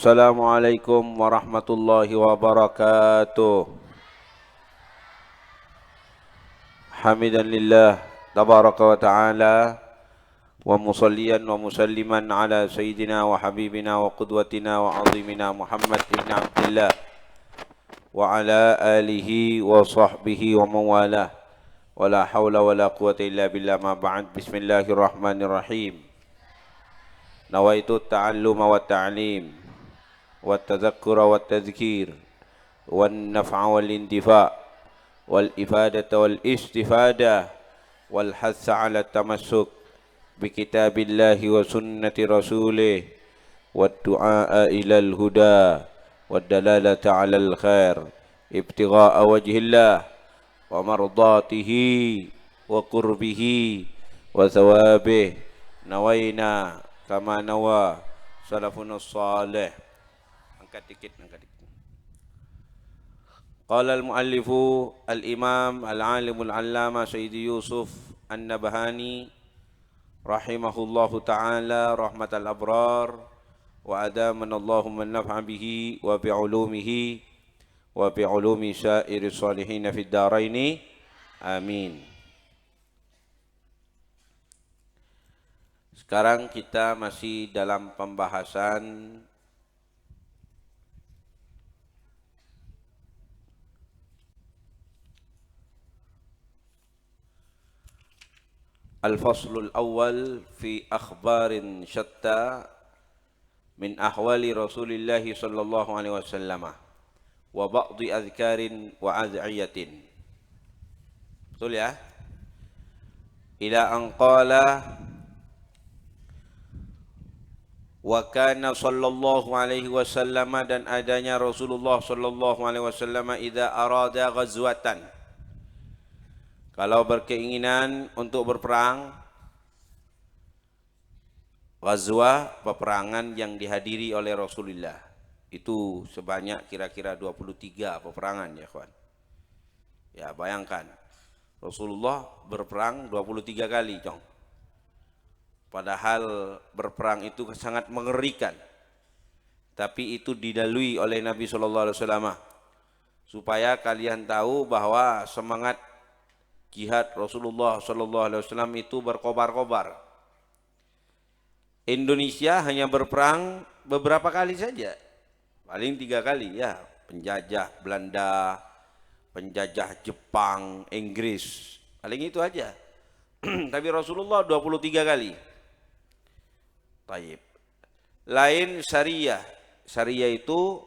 Assalamualaikum warahmatullahi wabarakatuh. Hamidan lillah tabaraka wa ta'ala wa musalliyan wa musalliman ala sayyidina wa habibina wa qudwatina wa azimina Muhammad ibn Abdullah wa ala alihi wa sahbihi wa mawalah wa la hawla wa la quwata illa billah ma ba'd. Bismillahirrahmanirrahim. Nawaitu ta'alluma wa ta'lim wa tadhakkura wa tadhkir wa naf'a wal intifa' wal ifadata wal istifada wal hatha ala tamassuk bi kitabillahi wa sunnati rasulih wa du'a ilal huda wa dalalata ala al khair ibtigha'a wajhillah wa mardatihi wa qurbihi wa thawabih. Nawaina kama nawa salafun salih. Angkat dikit. Qala al-muallifu al-imam al-alimul allama Sayyidi Yusuf An-Nabhani rahimahullahu ta'ala rahmatal abrar wa adamanallahu man naf'a bihi wa bi'ulumihi wa bi'ulumi syairi salihin fid daraini amin. Sekarang kita masih dalam pembahasan Al-Faslul Awwal fi akhbarin syatta min ahwali Rasulillah sallallahu alaihi wasallam wa ba'di adhkarin wa ad'iyatin. Betul ya? Ila an qala wa kana sallallahu alaihi wasallam, dan adanya Rasulullah sallallahu alaihi wasallam idza arada ghazwatan, kalau berkeinginan untuk berperang. Ghazwah, peperangan yang dihadiri oleh Rasulullah. Itu sebanyak kira-kira 23 peperangan ya kawan. Ya bayangkan, Rasulullah berperang 23 kali cong. Padahal berperang itu sangat mengerikan. Tapi itu didalui oleh Nabi SAW. Supaya kalian tahu bahwa semangat jihad Rasulullah SAW itu berkobar-kobar. Indonesia hanya berperang beberapa kali saja, paling 3 kali ya, penjajah Belanda, penjajah Jepang, Inggris, paling itu aja. Tapi Rasulullah 23 kali. Taib. Lain syariah. Syariah itu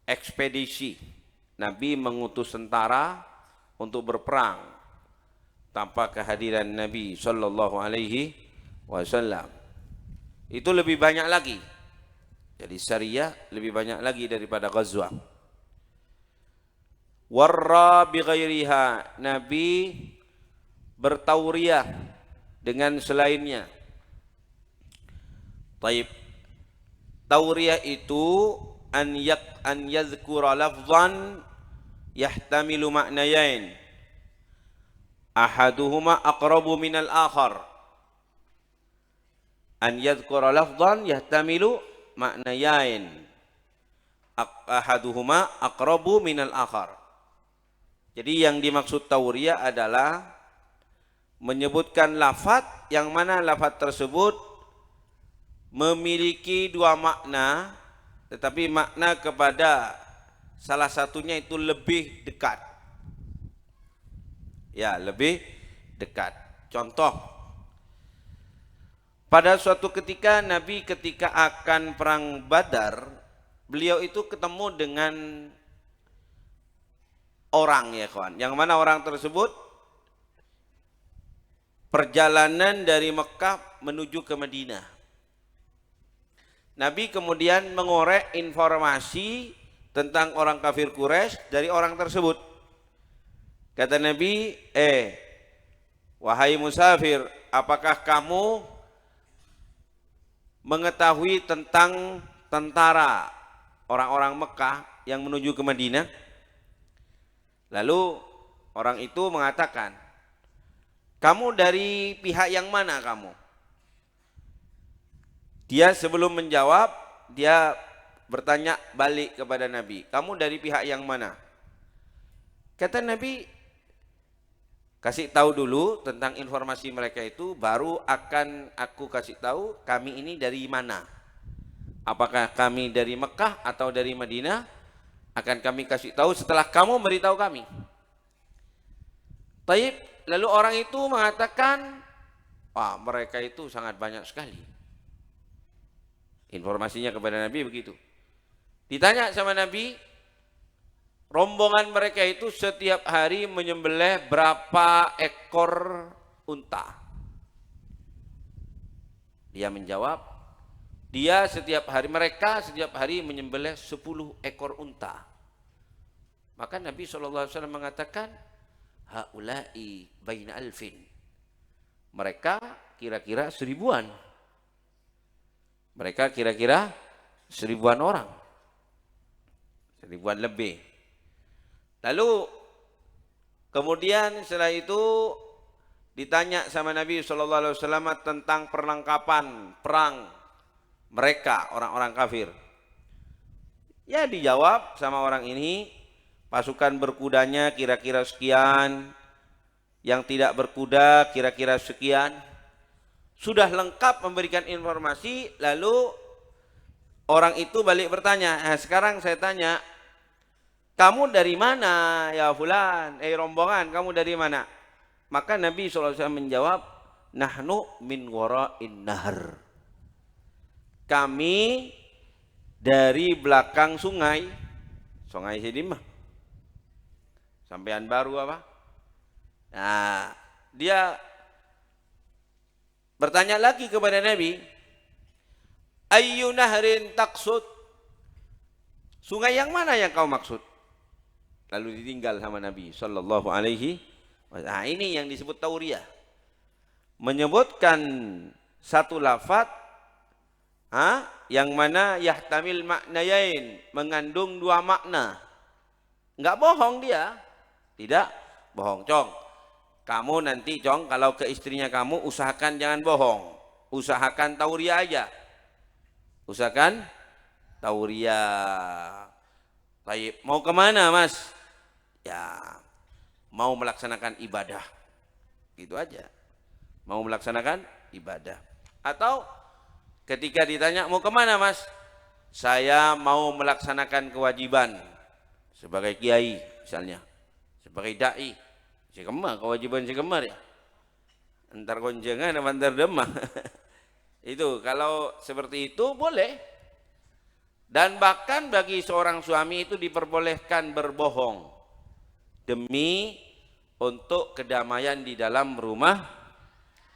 ekspedisi. Nabi mengutus tentara untuk berperang tanpa kehadiran Nabi sallallahu alaihi wasallam. Itu lebih banyak lagi. Jadi syariah lebih banyak lagi daripada ghazwah. Warra bi ghairiha, Nabi bertauriah dengan selainnya. Taib. Tauriah itu an yadhkura lafzan yahtamilu ma'nayain ahaduhuma aqrabu minal akhar. An yadhkura lafzan yahtamilu ma'nayain ahaduhuma aqrabu minal akhar. Jadi yang dimaksud tauriah adalah menyebutkan lafaz yang mana lafaz tersebut memiliki 2 makna, tetapi makna kepada salah satunya itu lebih dekat. Ya, lebih dekat. Contoh, pada suatu ketika Nabi ketika akan perang Badar, beliau itu ketemu dengan orang ya kawan. Yang mana orang tersebut perjalanan dari Mekah menuju ke Madinah. Nabi kemudian mengorek informasi tentang orang kafir Quraisy dari orang tersebut. Kata Nabi, wahai musafir, apakah kamu mengetahui tentang tentara orang-orang Mekah yang menuju ke Madinah? Lalu orang itu mengatakan, kamu dari pihak yang mana kamu? Dia sebelum menjawab, dia bertanya balik kepada Nabi, kamu dari pihak yang mana? Kata Nabi, kasih tahu dulu tentang informasi mereka itu, baru akan aku kasih tahu kami ini dari mana. Apakah kami dari Mekah atau dari Madinah, akan kami kasih tahu setelah kamu beritahu kami. Taib, lalu orang itu mengatakan, wah mereka itu sangat banyak sekali. Informasinya kepada Nabi begitu. Ditanya sama Nabi, rombongan mereka itu setiap hari menyembelih berapa ekor unta? Dia menjawab, mereka setiap hari menyembelih 10 ekor unta. Maka Nabi SAW mengatakan, haulai baina alfin. Mereka kira-kira 1000-an. Mereka kira-kira 1000-an orang. 1000-an lebih. Lalu kemudian setelah itu ditanya sama Nabi SAW tentang perlengkapan perang mereka, orang-orang kafir. Ya dijawab sama orang ini, pasukan berkudanya kira-kira sekian, yang tidak berkuda kira-kira sekian. Sudah lengkap memberikan informasi, lalu orang itu balik bertanya, sekarang saya tanya, kamu dari mana ya fulan, rombongan, kamu dari mana? Maka Nabi SAW menjawab, nahnu min wara'in nahar. Kami dari belakang sungai, Sungai Sidimah. Sampean baru apa? Nah, dia bertanya lagi kepada Nabi, ayyu nahrin taqsud? Sungai yang mana yang kau maksud? Lalu ditinggal sama Nabi sallallahu alaihi wasallam. Nah, ini yang disebut tauriyah. Menyebutkan satu lafaz yang mana yahtamil maknayain, mengandung 2 makna. Enggak bohong dia. Tidak bohong. Cong, kamu nanti Cong kalau ke istrinya kamu usahakan jangan bohong. Usahakan tauriyah aja. Usahakan tauriyah. Baik, mau kemana Mas? Ya, mau melaksanakan ibadah. Gitu aja. Mau melaksanakan ibadah. Atau ketika ditanya mau kemana Mas? Saya mau melaksanakan kewajiban sebagai kiai misalnya, sebagai dai. Sekemar, kewajiban sekemar ya. Entar gonjengan antar demah. Itu kalau seperti itu boleh. Dan bahkan bagi seorang suami itu diperbolehkan berbohong demi untuk kedamaian di dalam rumah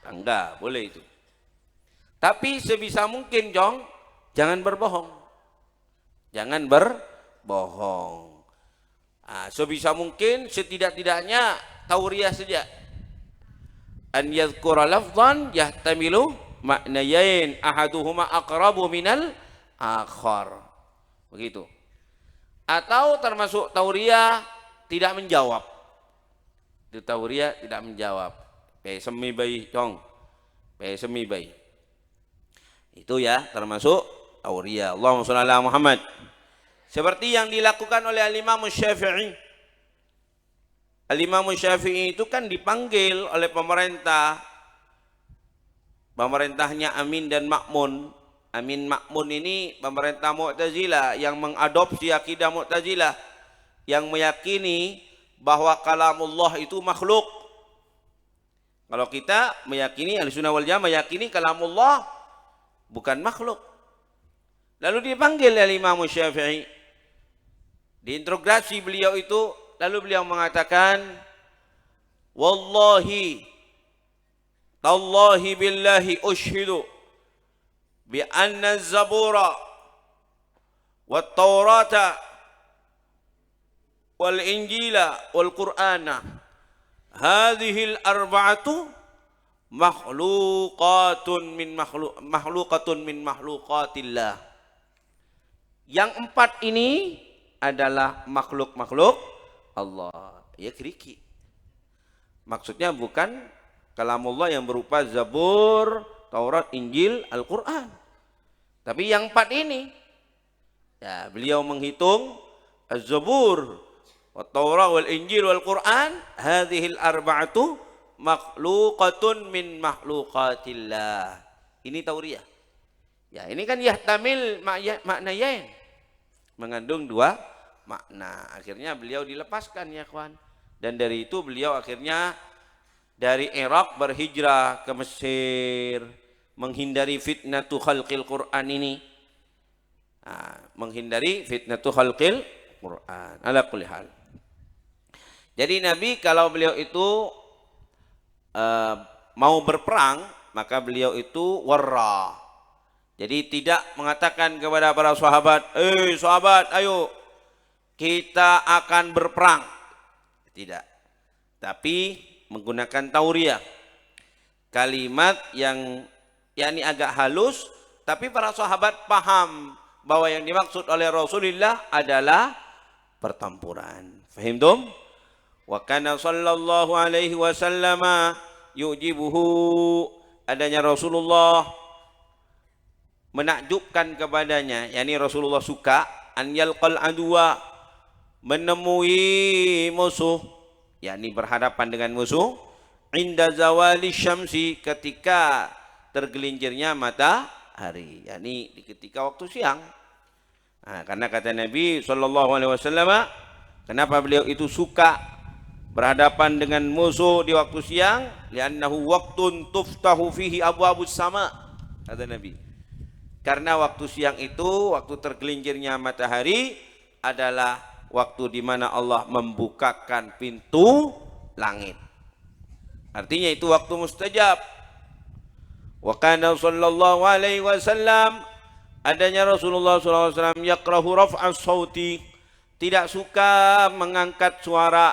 tangga, boleh itu. Tapi sebisa mungkin Jong, jangan berbohong. Jangan berbohong. Sebisa mungkin setidak-tidaknya tauriyah saja. An yadhkura lafdhan yahtamilu maknayain ahaduhuma aqrabu minal akhar. Begitu. Atau termasuk tauriyah tidak menjawab. Itu tauriyah tidak menjawab. Semi bayi Jong. Semi bayi. Itu ya termasuk tauriyah. Allahumma shalli ala Muhammad. Seperti yang dilakukan oleh Al-Imam Syafi'i. Al-Imam Syafi'i itu kan dipanggil oleh pemerintah. Pemerintahnya Amin dan Ma'mun. Amin Ma'mun ini pemerintah Mu'tazilah yang mengadopsi akidah Mu'tazilah, yang meyakini bahwa kalamullah itu makhluk. Kalau kita meyakini, Ahlussunnah wal Jamaah meyakini kalamullah bukan makhluk. Lalu dipanggil oleh Imam Syafi'i. Diinterogasi beliau itu, lalu beliau mengatakan, wallahi tallahi billahi ushhidu bi anna az-zabura wat taurata wal injila wal qur'ana hadhil arba'atu makhluqatun min makhluqatillah. Yang 4 ini adalah makhluk-makhluk Allah. Ya keriki. Maksudnya bukan kalamullah yang berupa Zabur, Taurat, Injil, Al-Quran. Tapi yang 4 ini, Ya, beliau menghitung Az-Zabur, Wat-Taurah, Wal-Injil, Wal-Quran, hadhil arba'atu makhluqatun min makhluqatillah. Ini tauriyah. Ya, ini kan yahtamil maknayain. Mengandung dua makna. Akhirnya beliau dilepaskan ya kawan. Dan dari itu beliau akhirnya dari Irak berhijrah ke Mesir, menghindari fitnatu khalqil Quran ini. Nah, menghindari fitnatu khalqil Quran. Ala kulli hal. Jadi Nabi kalau beliau itu mau berperang, maka beliau itu warra. Jadi tidak mengatakan kepada para sahabat, sahabat, ayo kita akan berperang. Tidak. Tapi menggunakan tauriyah. Kalimat yang yakni agak halus, tapi para sahabat paham bahwa yang dimaksud oleh Rasulullah adalah pertempuran. Fahimtum? Wa kana sallallahu alaihi wasallam yujibuhu, adanya Rasulullah menakjubkan kepadanya, yakni Rasulullah suka an yalqal adwa, menemui musuh, yakni berhadapan dengan musuh, inda zawali syamsi, ketika tergelincirnya matahari, yakni ketika waktu siang. Nah, karena kata Nabi SAW, kenapa beliau itu suka berhadapan dengan musuh di waktu siang? Li'annahu waqtun tuftahu fihi abwabus sama, kata Nabi. Karena waktu siang itu, waktu tergelincirnya matahari adalah waktu di mana Allah membukakan pintu langit. Artinya itu waktu mustajab. Wa kana sallallahu alaihi wasallam, adanya Rasulullah SAW yakrahu raf'as sauti, tidak suka mengangkat suara,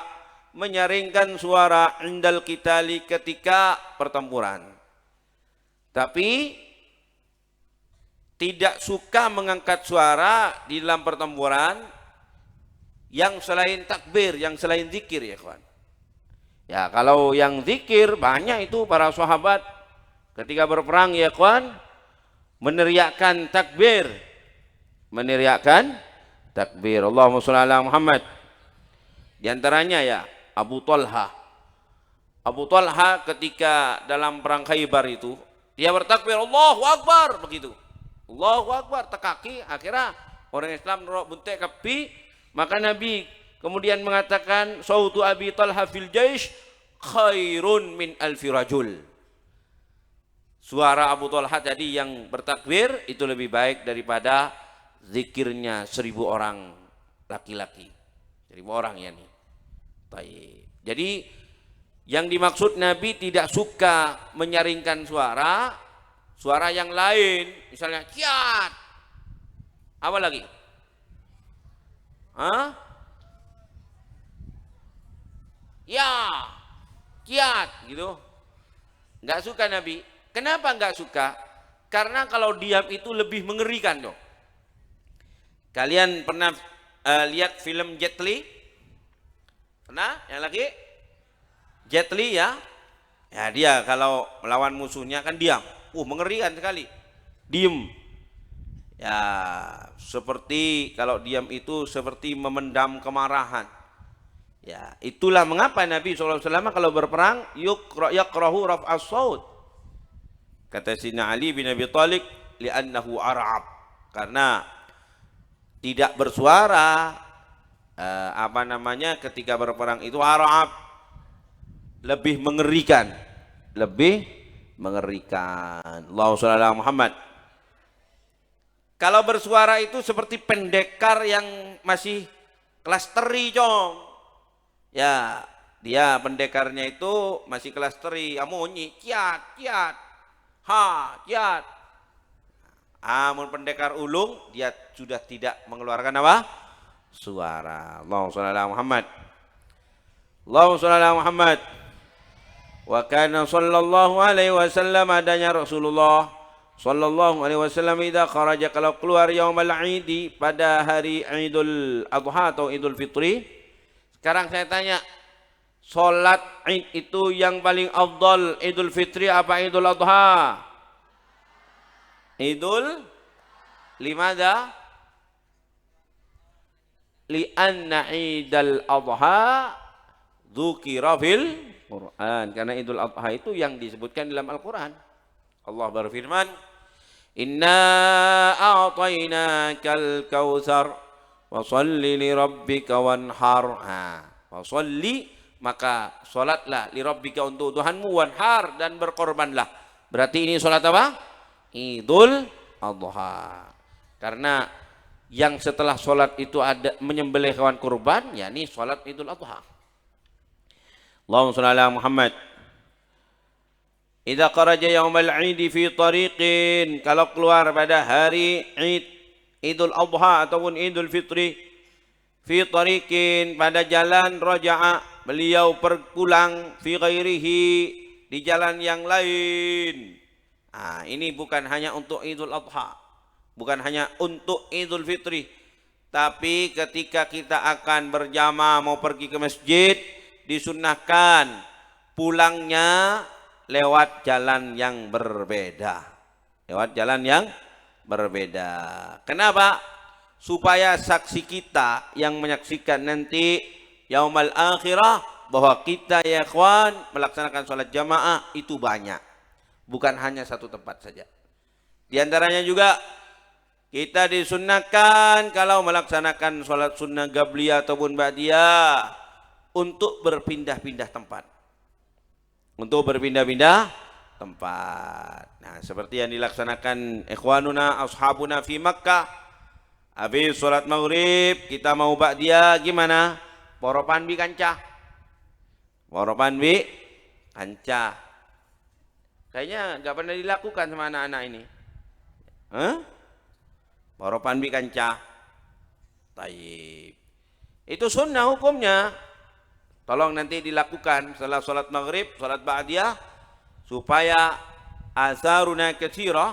menyaringkan suara indal qitali, ketika pertempuran. Tapi tidak suka mengangkat suara di dalam pertempuran yang selain takbir, yang selain zikir ya kawan. Ya, kalau yang zikir banyak itu para sahabat ketika berperang ya kawan, meneriakkan takbir. Meneriakkan takbir. Allahumma shalli ala Muhammad. Di antaranya ya Abu Talha. Abu Talha ketika dalam perang Khaybar itu, dia bertakbir Allahu Akbar begitu. Allahu Akbar, tekaki, akhirnya orang Islam nerok buntek kapi, maka Nabi kemudian mengatakan sautu Abi Talha fil jaish khairun min alfi rajul. Suara Abu Talha tadi yang bertakbir itu lebih baik daripada zikirnya 1000 orang laki-laki. 1000 orang ya nih. Baik. Jadi yang dimaksud Nabi tidak suka menyaringkan suara yang lain, misalnya kiat. Apa lagi? Hah? Ya, kiat gitu. Enggak suka Nabi. Kenapa enggak suka? Karena kalau diam itu lebih mengerikan dong. Kalian pernah lihat film Jet Li? Pernah? Yang lagi? Jet Li ya? Ya dia kalau melawan musuhnya kan diam. Mengerikan sekali. Diem. Ya, seperti kalau diam itu seperti memendam kemarahan. Ya, itulah mengapa Nabi SAW kalau berperang yakrahu raf'as saut. Kata Sayyidina Ali bin Abi Thalib, li'annahu ar'ab. Karena tidak bersuara ketika berperang itu ar'ab, lebih mengerikan. Lebih mengerikan. Allahumma shalli ala Muhammad. Kalau bersuara itu seperti pendekar yang masih kelas teri, Cong. Ya, dia pendekarnya itu masih kelas teri, amunyi, kiat, kiat. Ha, kiat. Amun pendekar ulung, dia sudah tidak mengeluarkan apa? Suara. Allahumma shalli ala Muhammad. Allahumma shalli ala Muhammad. Wa kana sallallahu alaihi wasallam, adanya Rasulullah sallallahu alaihi wasallam idza kharaja, kalau keluar yaumul idi, pada hari Idul Adha atau Idul Fitri. Sekarang saya tanya, salat Id itu yang paling afdal Idul Fitri apa Idul Adha? Idul limada? li'anna Idul Adha dzukira fil Quran, karena Idul Adha itu yang disebutkan dalam Al-Quran. Allah berfirman, inna a'tainakal kautsar wa sholli li rabbika wanhar. Wa sholli, maka salatlah, li rabbika, untuk Tuhanmu, wanhar, dan berkorbanlah. Berarti ini salat apa? Idul Adha. Karena yang setelah salat itu ada menyembelih hewan kurban, yakni salat Idul Adha. Allahumma shalli ala Muhammad. Idza kharaja yaumal 'id fi tariqin, kalau keluar pada hari Id, Idul Adha ataupun Idul Fitri, fi tariqin, pada jalan, raja'a, beliau berpulang, fi ghairihi, di jalan yang lain. Ini bukan hanya untuk Idul Adha, bukan hanya untuk Idul Fitri, tapi ketika kita akan berjamaah mau pergi ke masjid, disunnahkan pulangnya lewat jalan yang berbeda. Lewat jalan yang berbeda. Kenapa? Supaya saksi kita yang menyaksikan nanti yaumal akhirah bahwa kita ya ikhwan melaksanakan sholat jamaah itu banyak. Bukan hanya satu tempat saja. Di antaranya juga kita disunnahkan kalau melaksanakan sholat sunnah gabliyah ataupun ba'diyah untuk berpindah-pindah tempat. Untuk berpindah-pindah tempat. Nah, seperti yang dilaksanakan ikhwanuna ashabuna fi Makkah. Habis sholat maghrib kita mau ba'diyah, gimana? Poropan bi kancah. Poropan bi kancah. Kayaknya nggak pernah dilakukan sama anak-anak ini. Poropan bi kancah. Tayyib. Itu sunnah hukumnya. Tolong nanti dilakukan setelah sholat maghrib, sholat ba'diyah, supaya azaruna katsirah,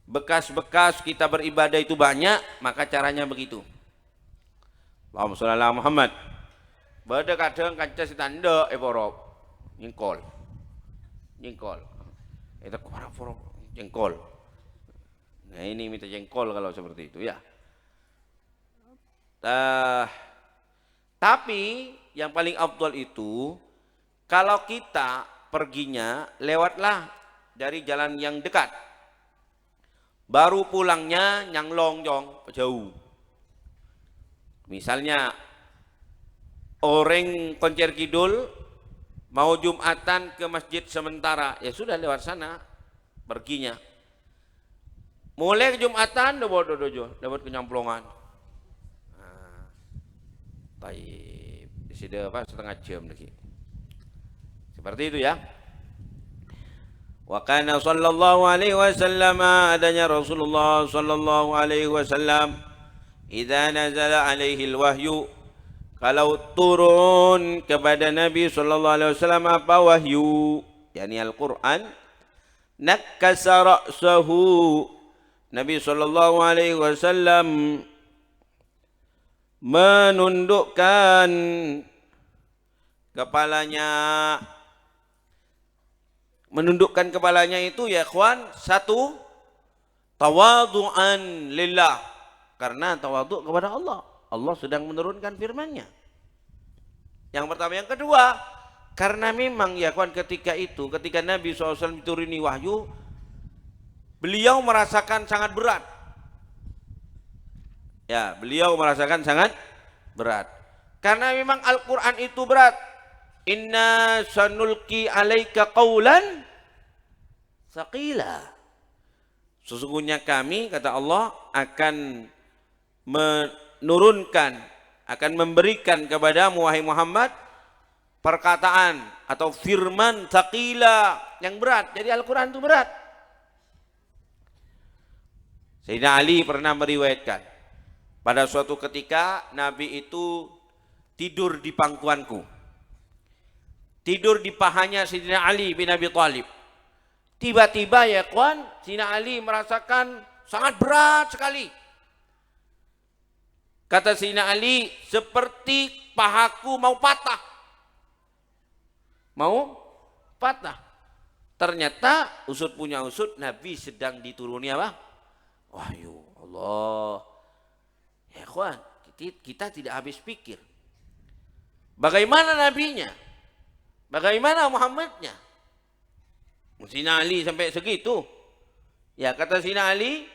bekas-bekas kita beribadah itu banyak, maka caranya begitu. Allahumma sholli ala Muhammad. Bada kadang kancah sitanda porop nyengkol. Nyengkol. Itu porop jengkol. Nah, ini minta jengkol kalau seperti itu ya. Tapi yang paling afdal itu kalau kita perginya lewatlah dari jalan yang dekat. Baru pulangnya yang longjong jauh. Misalnya orang Koncer Kidul mau Jumatan ke masjid sementara, ya sudah lewat sana perginya. Mulai ke Jumatan dapat kenyamplongan. Baik, sudah setengah jam lagi. Seperti itu ya. Wa kana sallallahu alaihi wasallam, adanya Rasulullah sallallahu alaihi wasallam, idza nazala alaihi alwahyu, kalau turun kepada Nabi sallallahu alaihi wasallam apa wahyu, yakni Al-Qur'an, nakkasa ra'sahu, Nabi sallallahu alaihi wasallam menundukkan kepalanya. Menundukkan kepalanya itu ya ikhwan, satu, tawadhu'an lillah, karena tawadhu kepada Allah. Allah sedang menurunkan firman-Nya. Yang pertama. Yang kedua, karena memang ya ikhwan ketika Nabi SAW dituruni wahyu, beliau merasakan sangat berat. Ya, beliau merasakan sangat berat. Karena memang Al-Quran itu berat. Inna sanulki alaika qawlan thaqila. Sesungguhnya kami, kata Allah, akan menurunkan, akan memberikan kepadamu wahai Muhammad perkataan atau firman thaqila, yang berat. Jadi Al-Quran itu berat. Sayyidina Ali pernah meriwayatkan, pada suatu ketika Nabi itu tidur di pangkuanku. Tidur di pahanya Sayyidina Ali bin Abi Thalib. Tiba-tiba ya kawan, Sayyidina Ali merasakan sangat berat sekali. Kata Sayyidina Ali, seperti pahaku mau patah. Mau patah. Ternyata usut punya usut, Nabi sedang dituruni apa? Wahyu Allah. Ya kawan, berarti kita tidak habis pikir. Bagaimana nabinya? Bagaimana Muhammadnya? Sina Ali sampai segitu. Ya kata Sina Ali,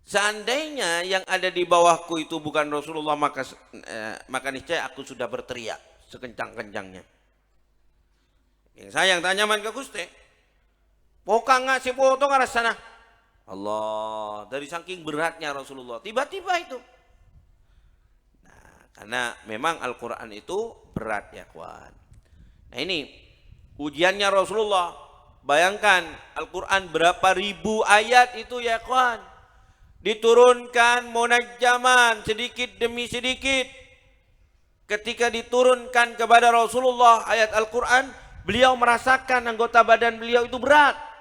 seandainya yang ada di bawahku itu bukan Rasulullah, maka niscaya aku sudah berteriak sekencang-kencangnya. Yang sayang tanya man ke Gusti. Pokang nga si poto nga sana. Allah, dari saking beratnya Rasulullah. Tiba-tiba itu. Nah, karena memang Al-Quran itu berat ya kawan. Nah ini ujiannya Rasulullah. Bayangkan Al-Quran berapa ribu ayat itu ya kawan. Diturunkan munajjaman sedikit demi sedikit. Ketika diturunkan kepada Rasulullah ayat Al-Quran, beliau merasakan anggota badan beliau itu berat.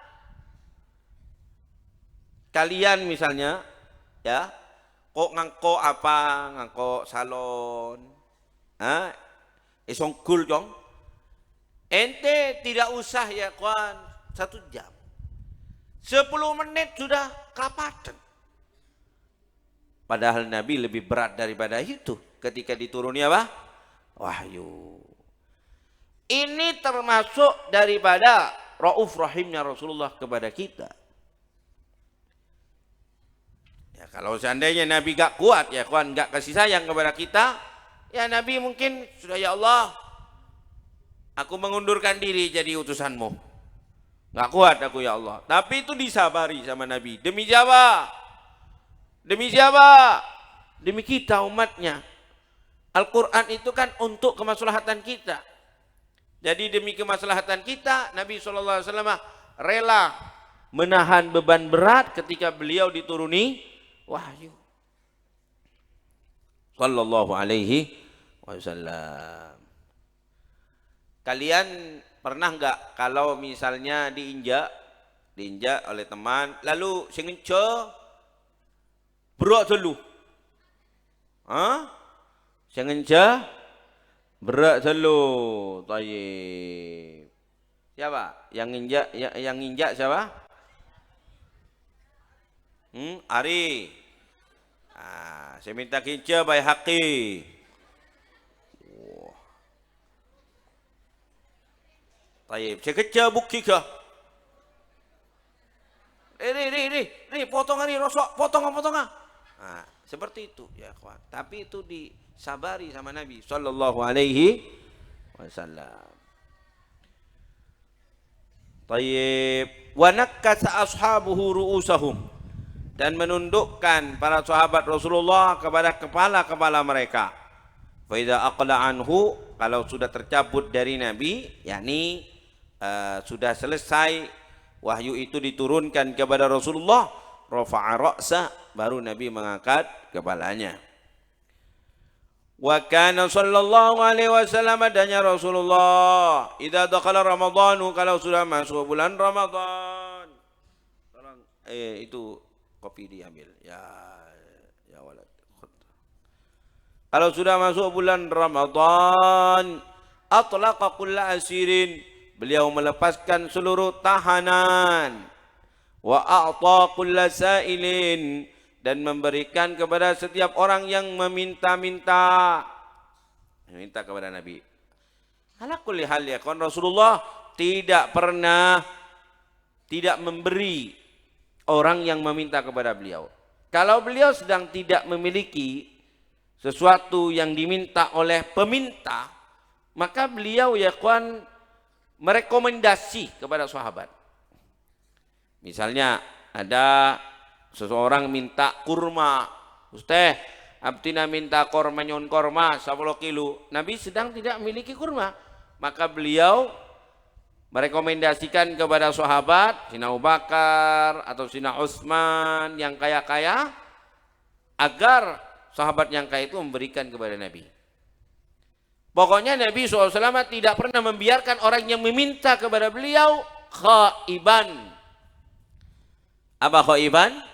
Kalian misalnya, ya, kok ngangko apa, ngangko salon, isongkul dong. Ente tidak usah ya kawan 1 jam, 10 menit sudah kapatan. Padahal Nabi lebih berat daripada itu ketika dituruni apa? Wahyu. Ini termasuk daripada Rauf Rahimnya Rasulullah kepada kita. Ya, kalau seandainya Nabi gak kuat ya kawan, gak kasih sayang kepada kita, ya Nabi mungkin sudah, ya Allah, aku mengundurkan diri jadi utusanmu. Gak kuat aku ya Allah. Tapi itu disabari sama Nabi. Demi siapa? Demi siapa? Demi kita umatnya. Al-Quran itu kan untuk kemaslahatan kita. Jadi demi kemaslahatan kita, Nabi SAW rela menahan beban berat ketika beliau dituruni wahyu. Sallallahu alaihi wasallam. Kalian pernah enggak kalau misalnya diinjak oleh teman, lalu sengenco berat dulu. Sengenca berat dulu. Tayyib. Siapa? Yang injak siapa? Ari. Saya minta kinca by Haqi. Tayyib. Saya keca bukti ke? Potong ini rosok, potong. Nah, seperti itu ya kawan. Tapi itu disabari sama Nabi sallallahu alaihi wasallam. Tayyib. Wa nakkasa ashabuhu ru'usahum, dan menundukkan para sahabat Rasulullah kepada kepala-kepala mereka. Fa idza aqla anhu, kalau sudah tercabut dari Nabi, yakni sudah selesai wahyu itu diturunkan kepada Rasulullah, rafa'a ra'sa, baru Nabi mengangkat kepalanya. Wa kana sallallahu alaihi wasallam, adanya Rasulullah, idza dakhala ramadhanu, kalau sudah masuk bulan Ramadan. Tolong itu kopi diambil ya walad. Kalau sudah masuk bulan Ramadan, atlaqa kulla asirin, beliau melepaskan seluruh tahanan. Wa a'ta kulla sa'ilin, dan memberikan kepada setiap orang yang meminta kepada Nabi. Ala kulli hal ya kawan, Rasulullah tidak pernah tidak memberi orang yang meminta kepada beliau. Kalau beliau sedang tidak memiliki sesuatu yang diminta oleh peminta, maka beliau ya kawan merekomendasi kepada sahabat. Misalnya ada seseorang minta kurma, Ustaz, abtina minta korma, nyon korma 10 kilo. Nabi sedang tidak memiliki kurma, maka beliau merekomendasikan kepada sahabat Sina Abu Bakar atau Sina Utsman yang kaya-kaya, agar sahabat yang kaya itu memberikan kepada Nabi. Pokoknya Nabi SAW tidak pernah membiarkan orang yang meminta kepada beliau khaiban. Apa khaiban?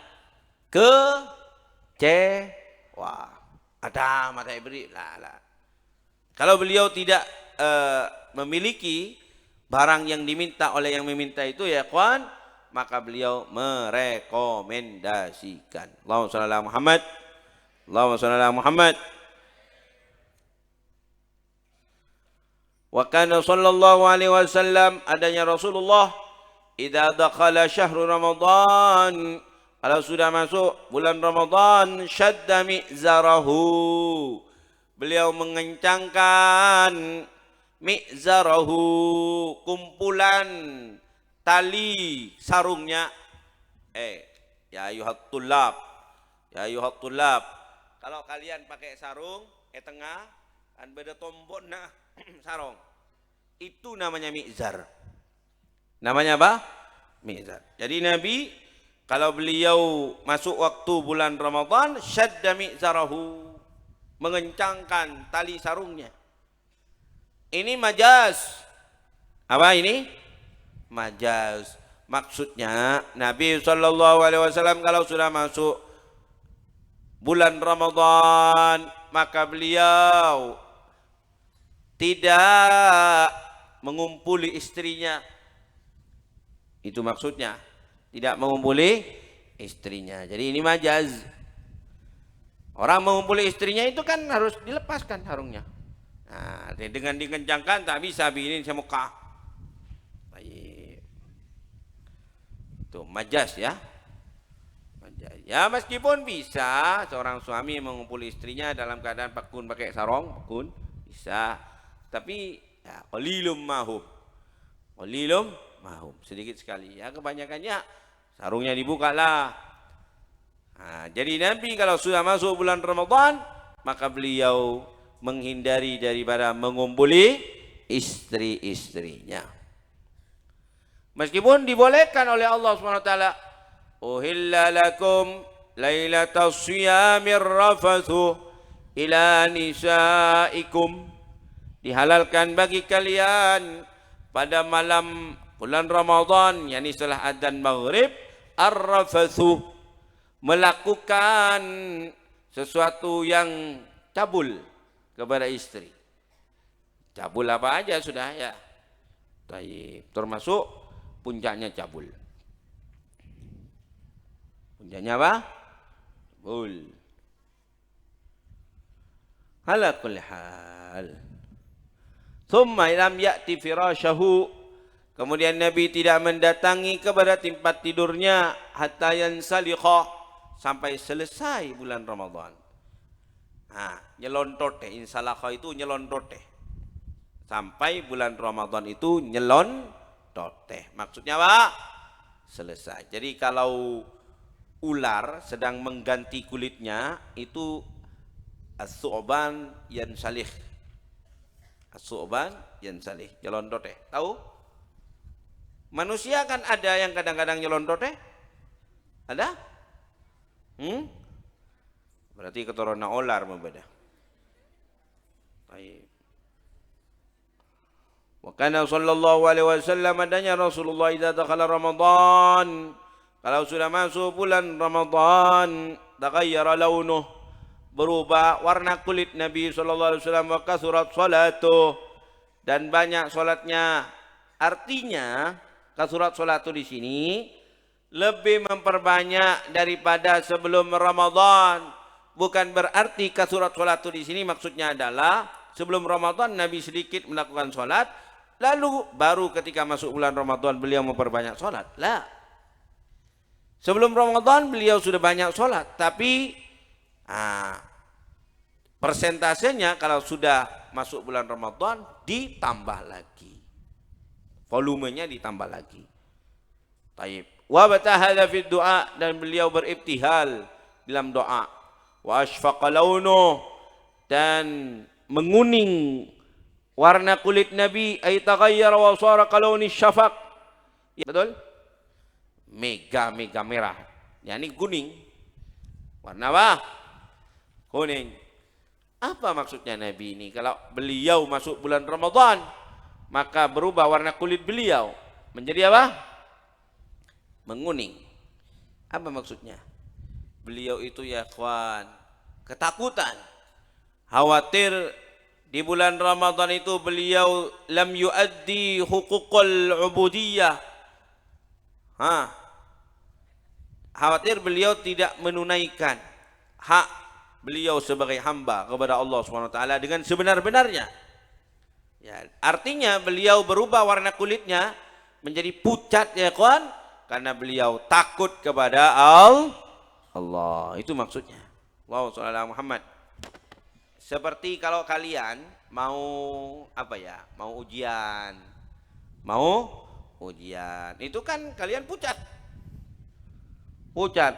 Kecewa. Ada mata ibri. Kalau beliau tidak memiliki barang yang diminta oleh yang meminta itu ya kawan, maka beliau merekomendasikan. Allahumma shalli ala Muhammad. Allahumma shalli ala Muhammad. Wa kana sallallahu alaihi wasallam, adanya Rasulullah, idza dakhala syahrul Ramadan, kalau sudah masuk bulan Ramadan, syadda mi'zarahu, beliau mengencangkan mi'zarahu, kumpulan tali sarungnya. Ya ayuhat tulab, ya ayuhat tulab, kalau kalian pakai sarung tengah kan beda tombol nah sarung, itu namanya mi'zar. Namanya apa? Mi'zar. Jadi Nabi kalau beliau masuk waktu bulan Ramadan, syadda mi'zarahu, mengencangkan tali sarungnya. Ini majaz. Apa ini? Majaz. Maksudnya Nabi SAW kalau sudah masuk bulan Ramadan, maka beliau tidak mengumpuli istrinya. Itu maksudnya, tidak mengumpuli istrinya. Jadi ini majaz. Orang mengumpuli istrinya itu kan harus dilepaskan sarungnya. Nah, dengan dikencangkan tak bisa begini saya muka. Itu majaz ya. Majaz. Ya meskipun bisa seorang suami mengumpuli istrinya dalam keadaan pakun pakai sarung, pakun bisa. Tapi ya qalilum mahum. Qalilum mahum, sedikit sekali. Ya kebanyakannya sarungnya dibuka lah. Nah, jadi Nabi kalau sudah masuk bulan Ramadan, maka beliau menghindari daripada mengumpuli istri-istrinya. Meskipun dibolehkan oleh Allah SWT, uhilla lakum lailatas siyamir rafathu ila nisaikum, dihalalkan bagi kalian pada malam bulan Ramadan, yakni setelah adzan maghrib, ar-rafathu, melakukan sesuatu yang cabul kepada istri. Cabul apa aja sudah ya. Termasuk puncaknya cabul. Puncaknya apa? Cabul. Ala kulli hal. Thumma lam ya'ti firasyahu, kemudian Nabi tidak mendatangi kepada tempat tidurnya hatta yansalikha, sampai selesai bulan Ramadan. Nah, nyelontote, insalakha itu nyelontote. Sampai bulan Ramadan itu nyelontote. Maksudnya apa? Selesai. Jadi kalau ular sedang mengganti kulitnya, itu as-su'ban yansalih. As-su'ban yansalih, nyelontote. Tahu? Manusia kan ada yang kadang-kadang nyelontote? Ada? Berarti keturunan ular membeda. Baik. Wa kana sallallahu alaihi wasallam, adanya Rasulullah idza dakhala Ramadan, kalau sudah masuk bulan Ramadan, taghayyara launuh, berubah warna kulit Nabi sallallahu alaihi wasallam, wa kasurat salatuh, dan banyak salatnya. Artinya kasurat salatu di sini lebih memperbanyak daripada sebelum Ramadan. Bukan berarti kasurat salatu di sini maksudnya adalah sebelum Ramadan Nabi sedikit melakukan salat, lalu baru ketika masuk bulan Ramadan beliau memperbanyak salat. Lah. Sebelum Ramadan beliau sudah banyak salat, tapi persentasenya kalau sudah masuk bulan Ramadan ditambah lagi. Volumenya ditambah lagi. Taib. Wa batahadha fi du'a, dan beliau beribtihal dalam doa. Wa ashfaqa launuh, dan menguning warna kulit Nabi, ay taghayyara wa sara kalaunis syafaq. Ya, betul? Mega merah. Ya, ini kuning. Warna apa? Kuning. Apa maksudnya Nabi ini? Kalau beliau masuk bulan Ramadan, maka berubah warna kulit beliau menjadi apa? Menguning. Apa maksudnya? Beliau itu ya kawan, ketakutan, khawatir di bulan Ramadan itu beliau lam yuaddi huququl ubudiyah. Khawatir beliau tidak menunaikan hak beliau sebagai hamba kepada Allah SWT dengan sebenar-benarnya. Ya, artinya beliau berubah warna kulitnya menjadi pucat ya kawan, karena beliau takut kepada Allah. Itu maksudnya. Allahu sallallahu Muhammad. Seperti kalau kalian mau apa ya? Mau ujian. Itu kan kalian pucat.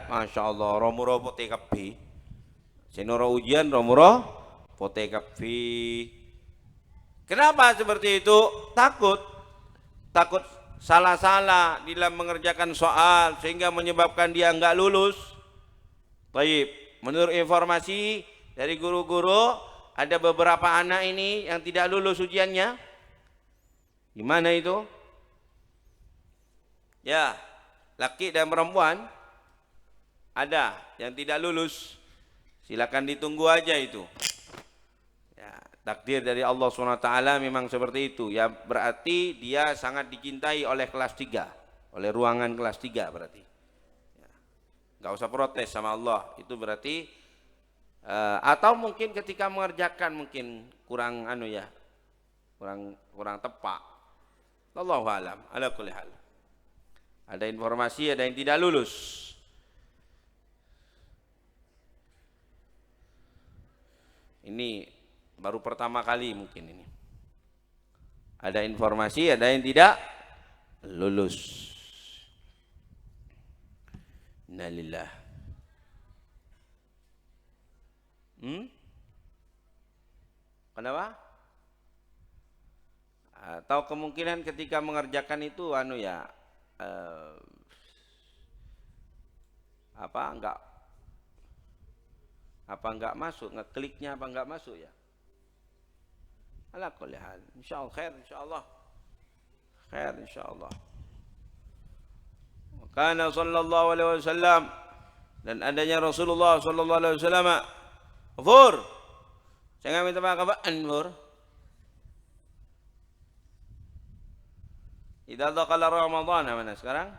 Masya Allah, romuro pote kapi. Senora ujian romuro pote kapi. Kenapa seperti itu? Takut salah-salah dalam mengerjakan soal sehingga menyebabkan dia enggak lulus. Baik, menurut informasi dari guru-guru ada beberapa anak ini yang tidak lulus ujiannya. Gimana itu? Ya, laki dan perempuan ada yang tidak lulus. Silakan ditunggu aja itu. Takdir dari Allah SWT memang seperti itu. Ya berarti dia sangat dicintai oleh kelas 3. Oleh ruangan kelas 3 berarti. Ya. Gak usah protes sama Allah. Itu berarti atau mungkin ketika mengerjakan mungkin kurang kurang tepat. Wallahu a'lam. Ala kulli hal. Ada informasi ada yang tidak lulus. Ini baru pertama kali mungkin ini. Ada informasi, ada yang tidak lulus. Innalillah. Kenapa? Atau kemungkinan ketika mengerjakan itu enggak masuk, ngekliknya apa enggak masuk ya? Ala kulli hal, insyaallah khair insyaallah. Khair insyaallah. Kana sallallahu alaihi wasallam dan adanya Rasulullah sallallahu alaihi wasallam. Fur. Saya minta maaf apaan, Fur? Idza dakhala Ramadan mana sekarang?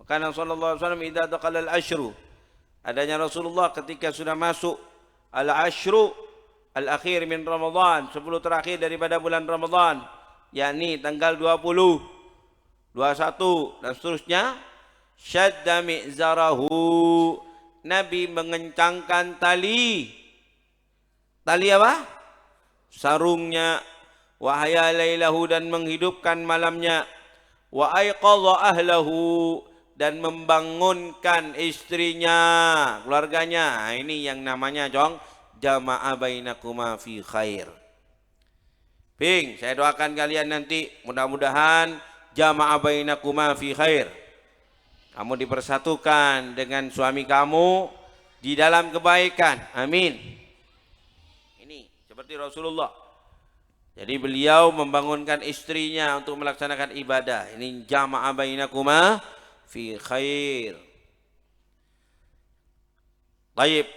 Kana sallallahu alaihi wasallam idza dakhala al-ashru. Adanya Rasulullah ketika sudah masuk al-ashru al-akhir min Ramadan, 10 terakhir daripada bulan Ramadan, yakni tanggal 20, 21 dan seterusnya, syadda mi'zarahu, Nabi mengencangkan tali apa? Sarungnya, wa ahya lailahu dan menghidupkan malamnya, wa aiqadha ahlahu dan membangunkan istrinya, keluarganya. Ini yang namanya jama'a bainakuma fi khair. Ping, saya doakan kalian nanti mudah-mudahan jama'a bainakuma fi khair. Kamu dipersatukan dengan suami kamu di dalam kebaikan. Amin. Ini seperti Rasulullah. Jadi beliau membangunkan istrinya untuk melaksanakan ibadah. Ini jama'a bainakuma fi khair. Baik,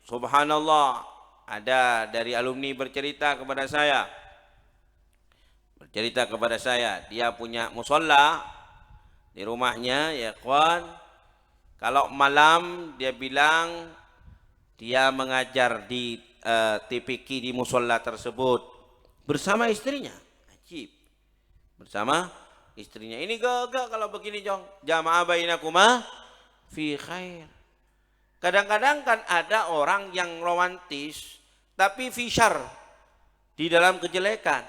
subhanallah, ada dari alumni bercerita kepada saya. Dia punya musola di rumahnya, ya kawan. Kalau malam dia bilang dia mengajar di TPQ di musola tersebut bersama istrinya. Ajib. Bersama istrinya. Ini gagak kalau begini, jamaah bainakuma fi khair. Kadang-kadang kan ada orang yang romantis tapi fi syarr, di dalam kejelekan.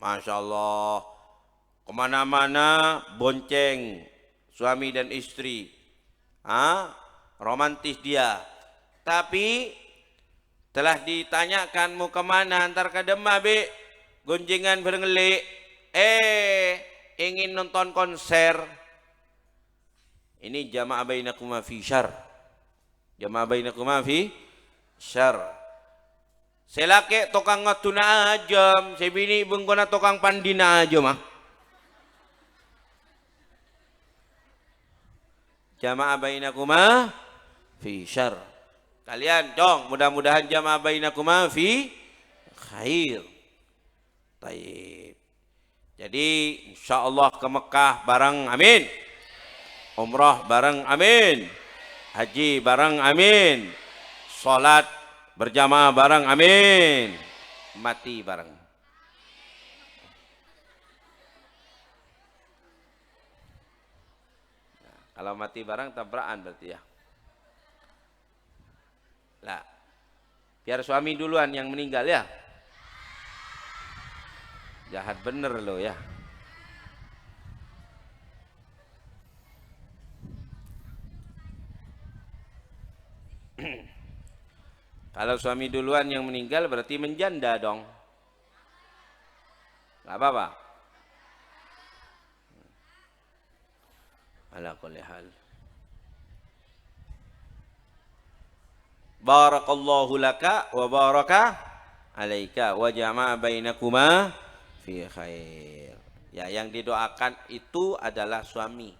Masya Allah, kemana-mana bonceng suami dan istri, romantis dia. Tapi telah ditanyakan mau kemana, antar ke Demak be, gonjengan berengelik, ingin nonton konser. Ini jamaah bainakuma fi syarr. Jamaah bainakuma fi syarr. Selake tukang ngatuna aja, sebini bengkona tukang pandina aja mah. Jamaah bainakuma fi syarr. Kalian mudah-mudahan jamaah bainakuma fi khair. Baik. Jadi insyaallah ke Mekah bareng, amin. Umrah bareng, amin. Haji bareng, amin. Salat berjamaah bareng, amin. Mati bareng. Nah, kalau mati bareng tabrakan berarti ya. Lah, biar suami duluan yang meninggal ya. Jahat bener lo ya. Kalau suami duluan yang meninggal berarti menjanda dong. Gak apa-apa. Ala kulli hal. Barakallahu laka wa baraka alaika wa jama'a bainakuma fi khair. Ya, yang didoakan itu adalah suami.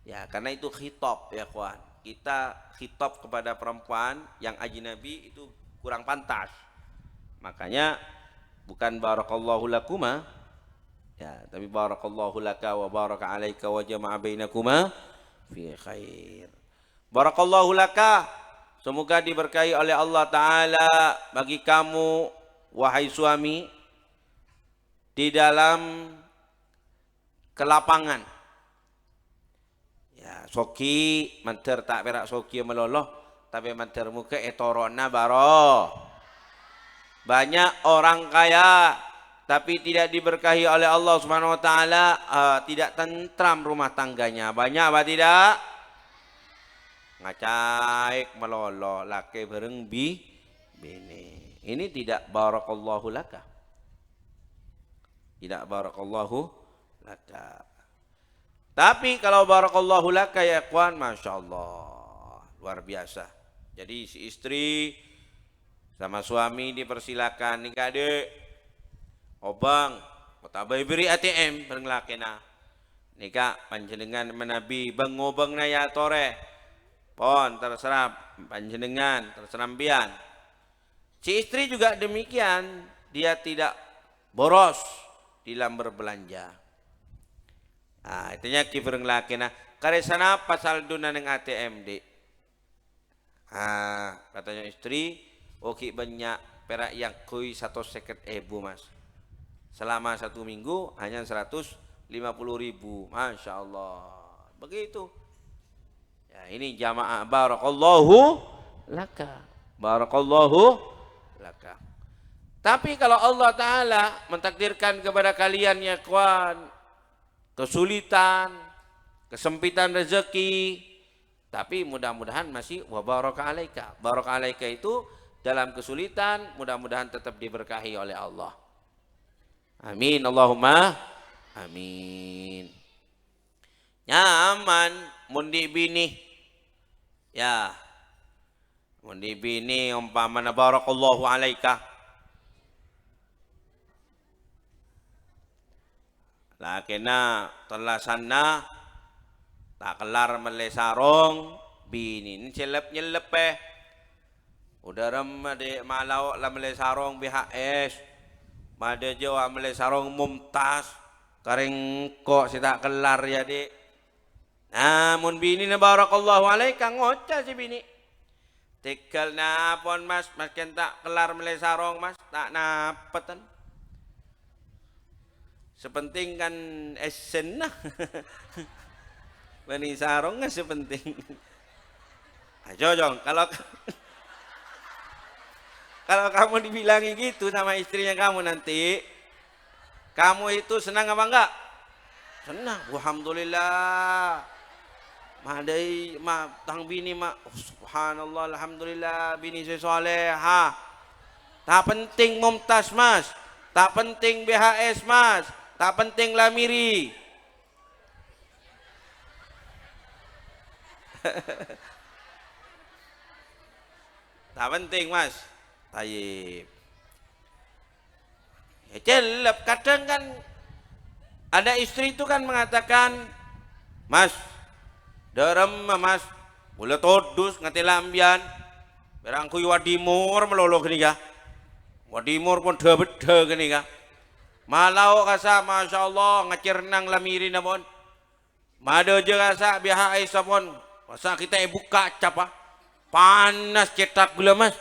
Ya, karena itu khitab ya kawan. Kita khitab kepada perempuan yang ajnabi itu kurang pantas. Makanya bukan barakallahu lakuma ya, tapi barakallahu laka wa baraka alaika wa jama'a bainakuma fi khair. Barakallahu laka, semoga diberkahi oleh Allah Ta'ala bagi kamu wahai suami di dalam kelapangan. Ya, soki manter tak perak soki meloloh, tapi manter muka etorona baro. Banyak orang kaya tapi tidak diberkahi oleh Allah Subhanahu wa taala, tidak tentram rumah tangganya. Banyak apa tidak? Ngacaik meloloh laki bareng bini. Ini tidak barakallahu laka. Tidak barakallahu laka. Tapi kalau barakallahu laka ya ikhwan, masya Allah, luar biasa. Jadi si istri sama suami dipersilakan nikah dek. Obang, otabai beri ATM berenglakena. Nikah panjenengan menabi bengobeng naya tore. Pon terserah panjenengan, terserah pian. Si istri juga demikian, dia tidak boros dalam berbelanja. Nah, itunya kibereng laki na karesana pasal duna neng ATM di. Katanya istri, oke banyak perak yang kui 150.000 mas. Selama 1 minggu hanya 150.000, masya Allah. Begitu. Ya, ini jamaah barakallahu laka, barakallahu laka. Tapi kalau Allah Ta'ala mentakdirkan kepada kalian ya kawan, kesulitan, kesempitan rezeki, tapi mudah-mudahan masih wa baraka alaika. Baraka alaika itu dalam kesulitan mudah-mudahan tetap diberkahi oleh Allah. Amin, Allahumma amin. Nyaman mundi bini. Ya. Mundi bini umpamana barakallahu alaika. Lakena telasana tak kelar melesarong bini ini nyelep udah remade malau la melesarong BHS made jawa melesarong mumtaz karing kok si tak kelar ya dek. Namun bini na barakallahu alaika ngocah si bini tegal napon mas kan tak kelar melesarong mas tak napetan. Sepenting kan esen nah. Bani sarong nggak sepenting. Ayo jong, kalau kamu dibilangi gitu sama istrinya kamu nanti, kamu itu senang apa enggak? Senang, alhamdulillah. Madai tang bini subhanallah, alhamdulillah bini saya soleha. Tak penting mumtaz mas, tak penting BHS mas. Tak penting lamiri. Tak penting mas. Tayyib. Ya jelep. Kadang kan ada istri itu kan mengatakan, mas, derem mas, boleh todus ngati lambian. Berangkui wadimur meloloh gini ya. Wadimur pun debeda gini ya. Malau kasa masya Allah ngacirnang lamiri namon. Mado je kasa biha ai sapon. Masa kita buka capa. Panas cetak gula mas.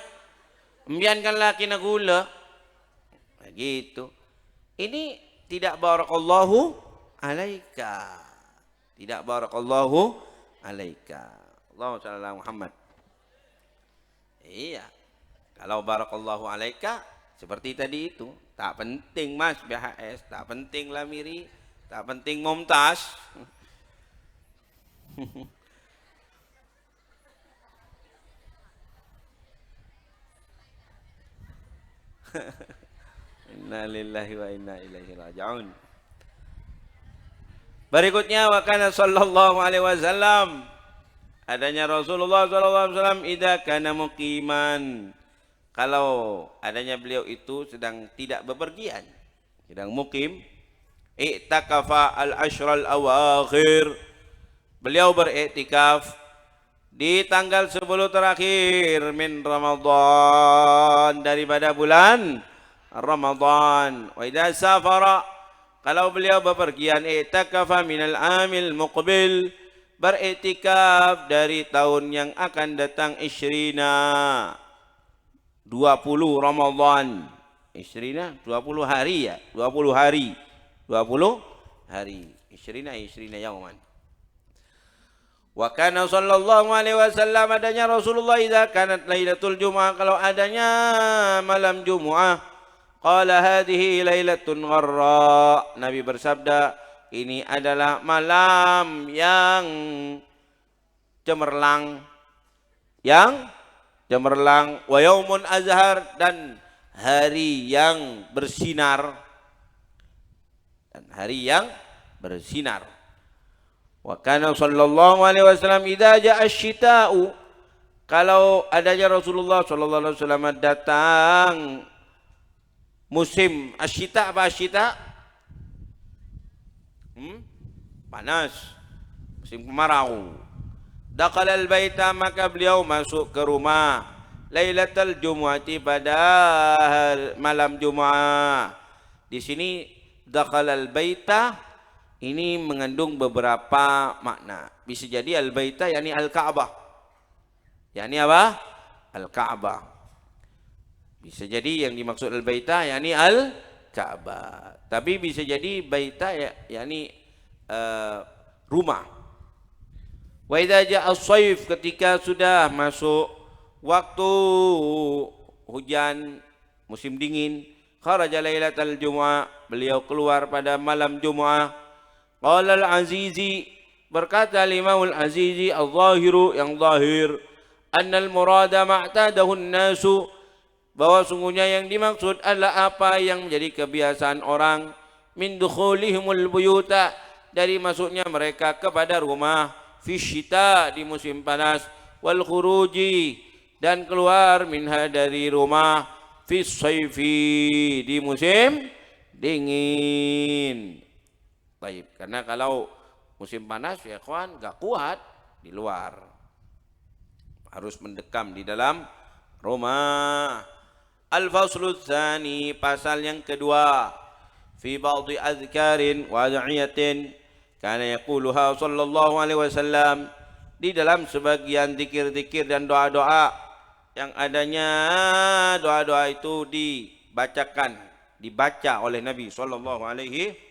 Embiankanlah kina gula. Nah, gitu. Ini tidak barakallahu alaika. Tidak barakallahu alaika. Allahumma shalli ala Muhammad. Iya. Kalau barakallahu alaika seperti tadi itu, tak penting mas BHS, tak penting lamiri, tak penting Mumtaz. Inna lillahi wa inna ilaihi raji'un. Berikutnya wa kana sallallahu alaihi wasallam, adanya Rasulullah sallallahu alaihi wasallam idza kana muqiman, kalau adanya beliau itu sedang tidak bepergian, sedang mukim, i'takafa al-ashral awakhir, beliau beriktikaf di tanggal 10 terakhir min Ramadan, daripada bulan Ramadan. Wa idza safara, kalau beliau bepergian, i'takafa minal amil muqbil, beriktikaf dari tahun yang akan datang, isyrina 20 Ramadan. Isyrina 20 hari ya, 20 hari. 20 hari. Isyrina yauman. Wa kana sallallahu alaihi wasallam, adanya Rasulullah idza kanat lailatul Jumu'ah, kalau adanya malam Jumu'ah, qala hadhihi lailatun gharra, Nabi bersabda, ini adalah malam yang cemerlang, wa yaumun azhar, dan hari yang bersinar, Wa kana sallallahu alaihi wasallam idza jaa asy-syita'u, kalau adanya Rasulullah sallallahu alaihi wasallam datang musim asyita. Apa asyita? Panas, musim kemarau. Dakhala al-baita, maka beliau masuk ke rumah, lailatul jumu'ati, pada malam Jumat. Di sini dakhala al-baita ini mengandung beberapa makna. Bisa jadi al-baita yakni al-Ka'bah. Yakni apa? Al-Ka'bah. Bisa jadi yang dimaksud al-baita yakni al-Ka'bah. Tapi bisa jadi baita yakni rumah. Wa idza ja'a as-sayf, ketika sudah masuk waktu hujan, musim dingin, kharaja lailatal jumu'ah, beliau keluar pada malam Jumat. Qala al-Azizi, berkata Imam al-Azizi al-Zahiru, yang zahir, annal murada ma'tadahu an-nasu, bahwa sungguhnya yang dimaksud adalah apa yang menjadi kebiasaan orang, min dukhulihimul buyuta, dari masuknya mereka kepada rumah, fi syita, di musim panas, wal khuruji, dan keluar minha, dari rumah, fi sayfi, di musim dingin. Baik, karena kalau musim panas ya kawan gak kuat di luar, harus mendekam di dalam rumah. Al-faslu tsani, pasal yang kedua, fi ba'dhi azkarin wa ad'iyatin kana yaquluha sallallahu alaihi wasallam, di dalam sebagian zikir-zikir dan doa-doa yang adanya doa-doa itu dibaca oleh Nabi sallallahu alaihi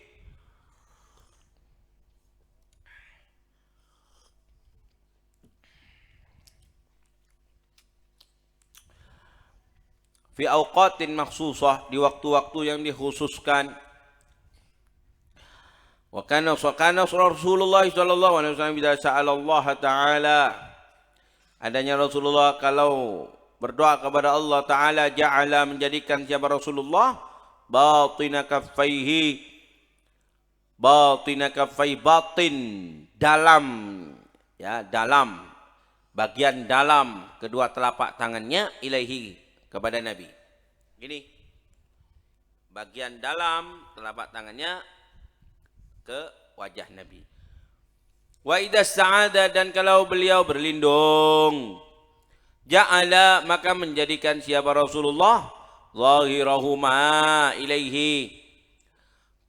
fi awqatin makhsusah, di waktu-waktu yang dikhususkan. Wa kana Rasulullah sallallahu alaihi wasallam idza sa'ala Allah taala, adanya Rasulullah kalau berdoa kepada Allah taala, ja'ala, menjadikan siapa Rasulullah, batin, dalam, ya, dalam, bagian dalam kedua telapak tangannya, ilaihi, kepada Nabi. Gini, bagian dalam telapak tangannya ke wajah Nabi. Wa idza sa'ada, dan kalau beliau berlindung, ja'ala, maka menjadikan siapa Rasulullah, zahirahuma ilaihi,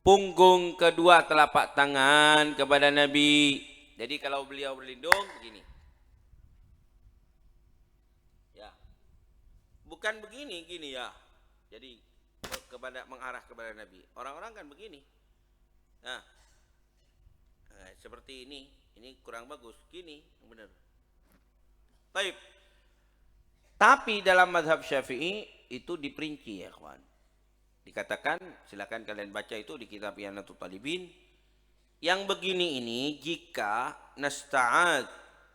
punggung kedua telapak tangan kepada Nabi. Jadi kalau beliau berlindung begini. Bukan begini, gini ya. Jadi mengarah kepada Nabi. Orang-orang kan begini. Nah, seperti ini kurang bagus. Gini, yang benar. Baik. Tapi dalam mazhab Syafi'i itu diperinci ya kawan. Dikatakan, silakan kalian baca itu di kitab Ianatul Talibin. Yang begini ini jika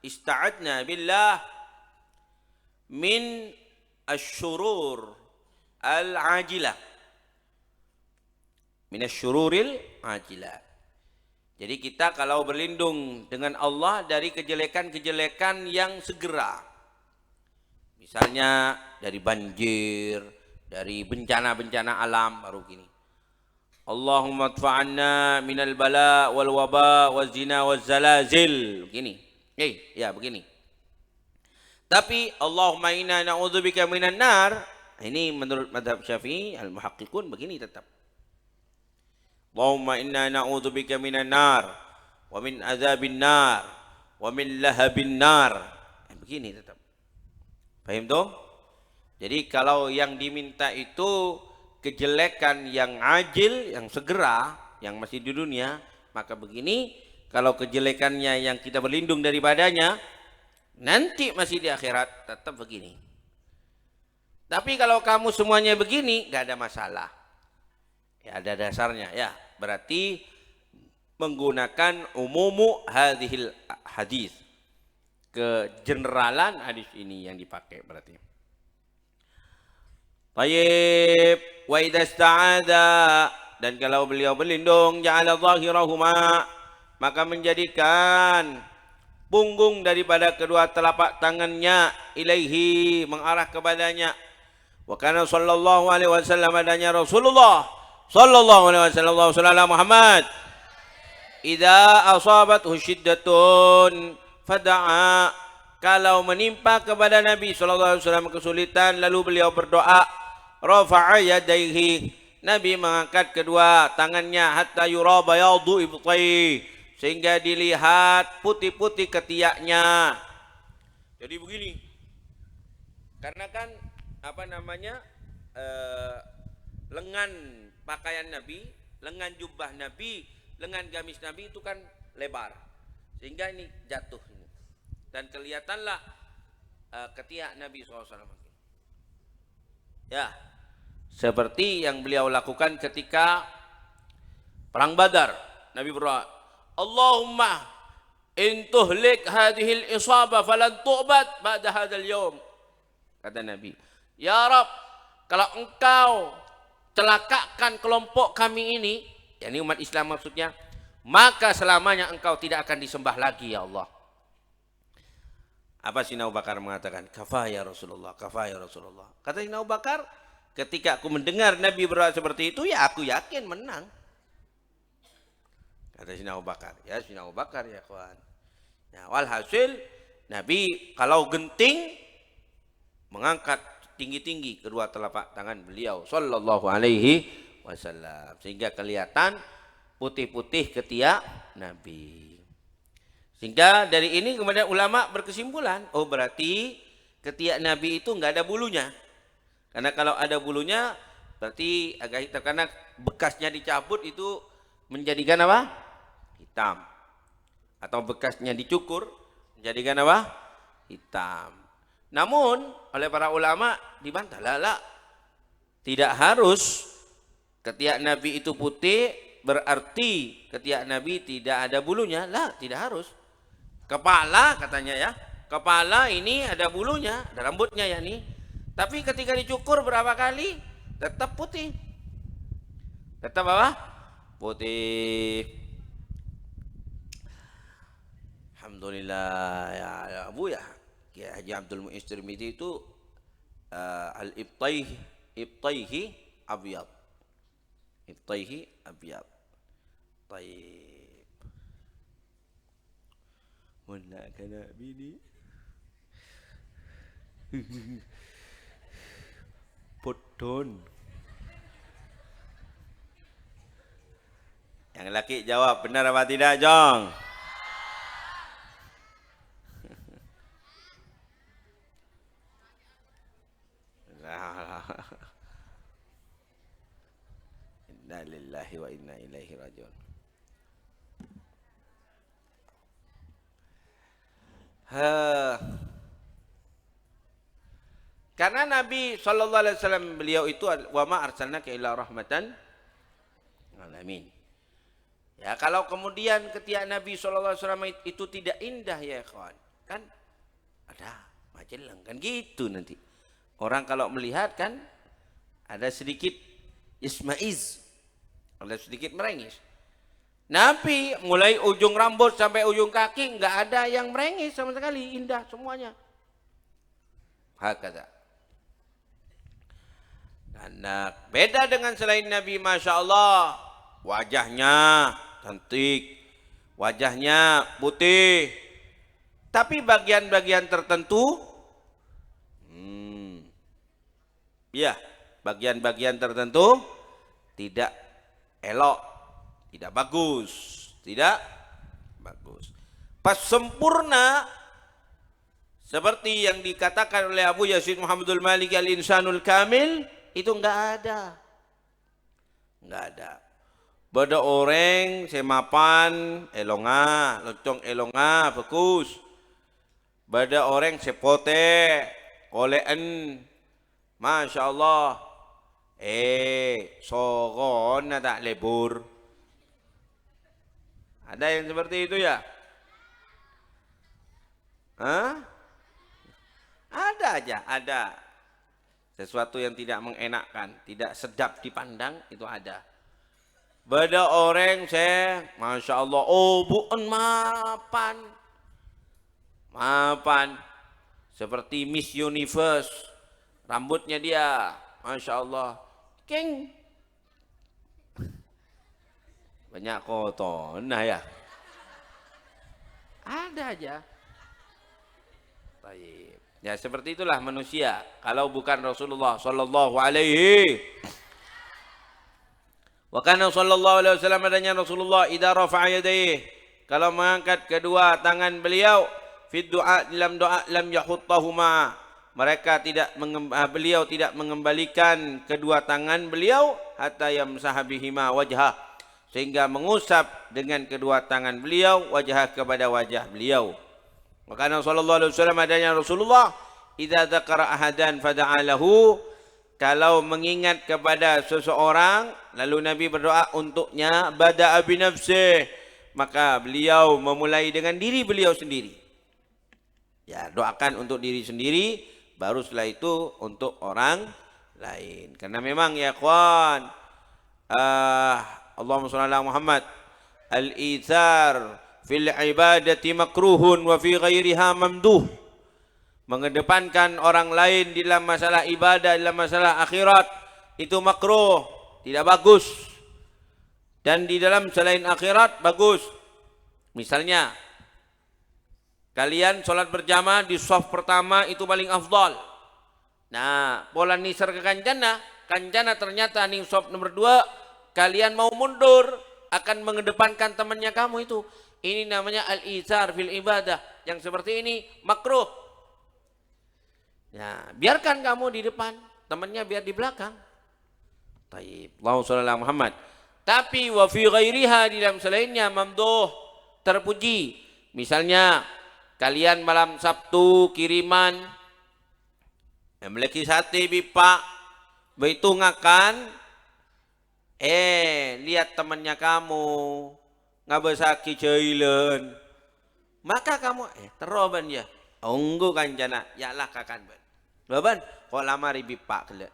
ista'adna billah min asyurur al-ajilah. Min asyururil ajilah. Jadi kita kalau berlindung dengan Allah dari kejelekan-kejelekan yang segera. Misalnya dari banjir, dari bencana-bencana alam, baru gini. Allahumma adfa'anna minal bala wal waba wal zina wal zalazil. Begini. Ya begini. Tapi Allahumma inna na'udzubika minan nar. Ini menurut mazhab Syafi'i al-muhaqqiqun begini tetap. Allahumma inna na'udzubika minan nar wa min azabin nar wa min lahabin nar. Begini tetap. Paham toh? Jadi kalau yang diminta itu kejelekan yang ajil, yang segera, yang masih di dunia, maka begini, kalau kejelekannya yang kita berlindung daripadanya, nanti masih di akhirat, tetap begini. Tapi kalau kamu semuanya begini, gak ada masalah. Ya ada dasarnya, ya. Berarti menggunakan umumu hadhil hadis. Kegeneralan hadis ini yang dipakai berarti. Tayyib wa idza ista'adha, dan kalau beliau berlindung ja'ala zahirahuma, maka menjadikan punggung daripada kedua telapak tangannya ilaihi, mengarah kepadanya. Wa kana sallallahu alaihi wasallam, adanya Rasulullah sallallahu alaihi wasallam Muhammad idza asabathu syiddatun fada'a, kalau menimpa kepada Nabi sallallahu alaihi wasallam kesulitan lalu beliau berdoa, rafa'a yadayhi, Nabi mengangkat kedua tangannya, hatta yura bayadu ibtai, sehingga dilihat putih-putih ketiaknya. Jadi begini, karena kan lengan pakaian Nabi, lengan jubah Nabi, lengan gamis Nabi itu kan lebar, sehingga ini jatuh ini. Dan kelihatanlah ketiak Nabi SAW. Ya, seperti yang beliau lakukan ketika perang Badar. Nabi berdoa, Allahumma in tuhlik hadhil isabah falan tu'bad ba'da hadzal yaum. Kata Nabi, ya Rab, kalau engkau celakakan kelompok kami ini, yakni umat Islam maksudnya, maka selamanya engkau tidak akan disembah lagi ya Allah. Apa Sayyidina Abu Bakar mengatakan? Kafah ya Rasulullah, kafah ya Rasulullah. Kata Sayyidina Abu Bakar, ketika aku mendengar Nabi berdoa seperti itu, ya aku yakin menang. Kata Sayyidina Abu Bakar, ya Sayyidina Abu Bakar ya kawan. Ya, walhasil Nabi kalau genting mengangkat tinggi-tinggi kedua telapak tangan beliau sallallahu alaihi wasallam, sehingga kelihatan putih-putih ketiak Nabi. Sehingga dari ini kemudian ulama berkesimpulan, oh berarti ketiak Nabi itu enggak ada bulunya. Karena kalau ada bulunya berarti agak hitam, karena bekasnya dicabut itu menjadikan apa? Hitam. Atau bekasnya dicukur menjadikan apa? Hitam. Namun oleh para ulama dibantah, lah, tidak harus ketiak Nabi itu putih berarti ketiak Nabi tidak ada bulunya. Lah, tidak harus. Kepala katanya ya, kepala ini ada bulunya, ada rambutnya ya nih. Tapi ketika dicukur berapa kali tetap putih. Tetap apa? Putih. Alhamdulillah ya Abu ya. Kiai Haji Abdul Mu'izz Tirmidzi itu ibtaihi abyad. Ibtaihi abyad. Tayyib. Mana kena bini? Poton. Yang laki jawab benar apa tidak, Jong? lillahi wa inna ilaihi rajiun. Karena Nabi SAW beliau itu wa ma arsalnaka illa rahmatan alamin. Ya, kalau kemudian ketika Nabi SAW itu tidak indah ya kawan, kan ada majelang kan gitu nanti. Orang kalau melihat kan ada sedikit ismaiz, ada sedikit merengis. Nabi mulai ujung rambut sampai ujung kaki nggak ada yang merengis sama sekali, indah semuanya. Hakata. Karena beda dengan selain Nabi, masya Allah, wajahnya cantik, wajahnya putih, tapi bagian-bagian tertentu, ya bagian-bagian tertentu tidak elok. Tidak bagus, tidak bagus. Pas sempurna seperti yang dikatakan oleh Abu Yazid Muhammadul Malik al-Insanul Kamil itu enggak ada. Enggak ada. Bada orang semapan elonga, locong elonga bagus. Bada orang sepote koleen. Masya Allah. Sogon na tak lebur. Ada yang seperti itu ya? Hah? Ada aja, ada. Sesuatu yang tidak mengenakkan, tidak sedap dipandang, itu ada. Bada orang saya, masya Allah, oh bukan mapan. Mapan. Seperti Miss Universe. Rambutnya dia, masya Allah. King. Banyak kotor, nah ya. Ada aja. Baik. Ya seperti itulah manusia. Kalau bukan Rasulullah sallallahu alaihi. Wa kana sallallahu alaihi wasallam adanya Rasulullah idza rafa'a yadayhi, kalau mengangkat kedua tangan beliau fi du'a, dalam doa, lam yahuttahuma, beliau tidak mengembalikan kedua tangan beliau hatta yamsaha bihima wajhah, sehingga mengusap dengan kedua tangan beliau wajah kepada wajah beliau. Maka sallallahu alaihi wasallam adanya Rasulullah idza dzakara ahadan fada'alahu, kalau mengingat kepada seseorang lalu Nabi berdoa untuknya, bada'a bi nafsihi, maka beliau memulai dengan diri beliau sendiri. Ya, doakan untuk diri sendiri, baru setelah itu untuk orang lain. Karena memang ya kawan, Allahumma shalli ala Muhammad, al-itsar fil ibadati makruhun wa fi ghairiha mamduh. Mengedepankan orang lain dalam masalah ibadah, dalam masalah akhirat itu makruh, tidak bagus. Dan di dalam selain akhirat bagus. Misalnya kalian sholat berjamaah di shaf pertama itu paling afdal. Nah, pola nisar ke kancana ternyata ning shaf nomor 2 kalian mau mundur, akan mengedepankan temannya kamu itu. Ini namanya al-itsar fil ibadah. Yang seperti ini makruh. Ya, biarkan kamu di depan, temannya biar di belakang. Taib. Allahumma shalli ala Muhammad. Tapi wa fi ghairiha, di dalam selainnya mamduh, terpuji. Misalnya kalian malam Sabtu kiriman memiliki sate pipa, begitu ngakan, lihat temannya kamu ngabesaki jailan, maka kamu teroban ya unggu kancana yalah kakan ban baban kok lamari pipa kelek,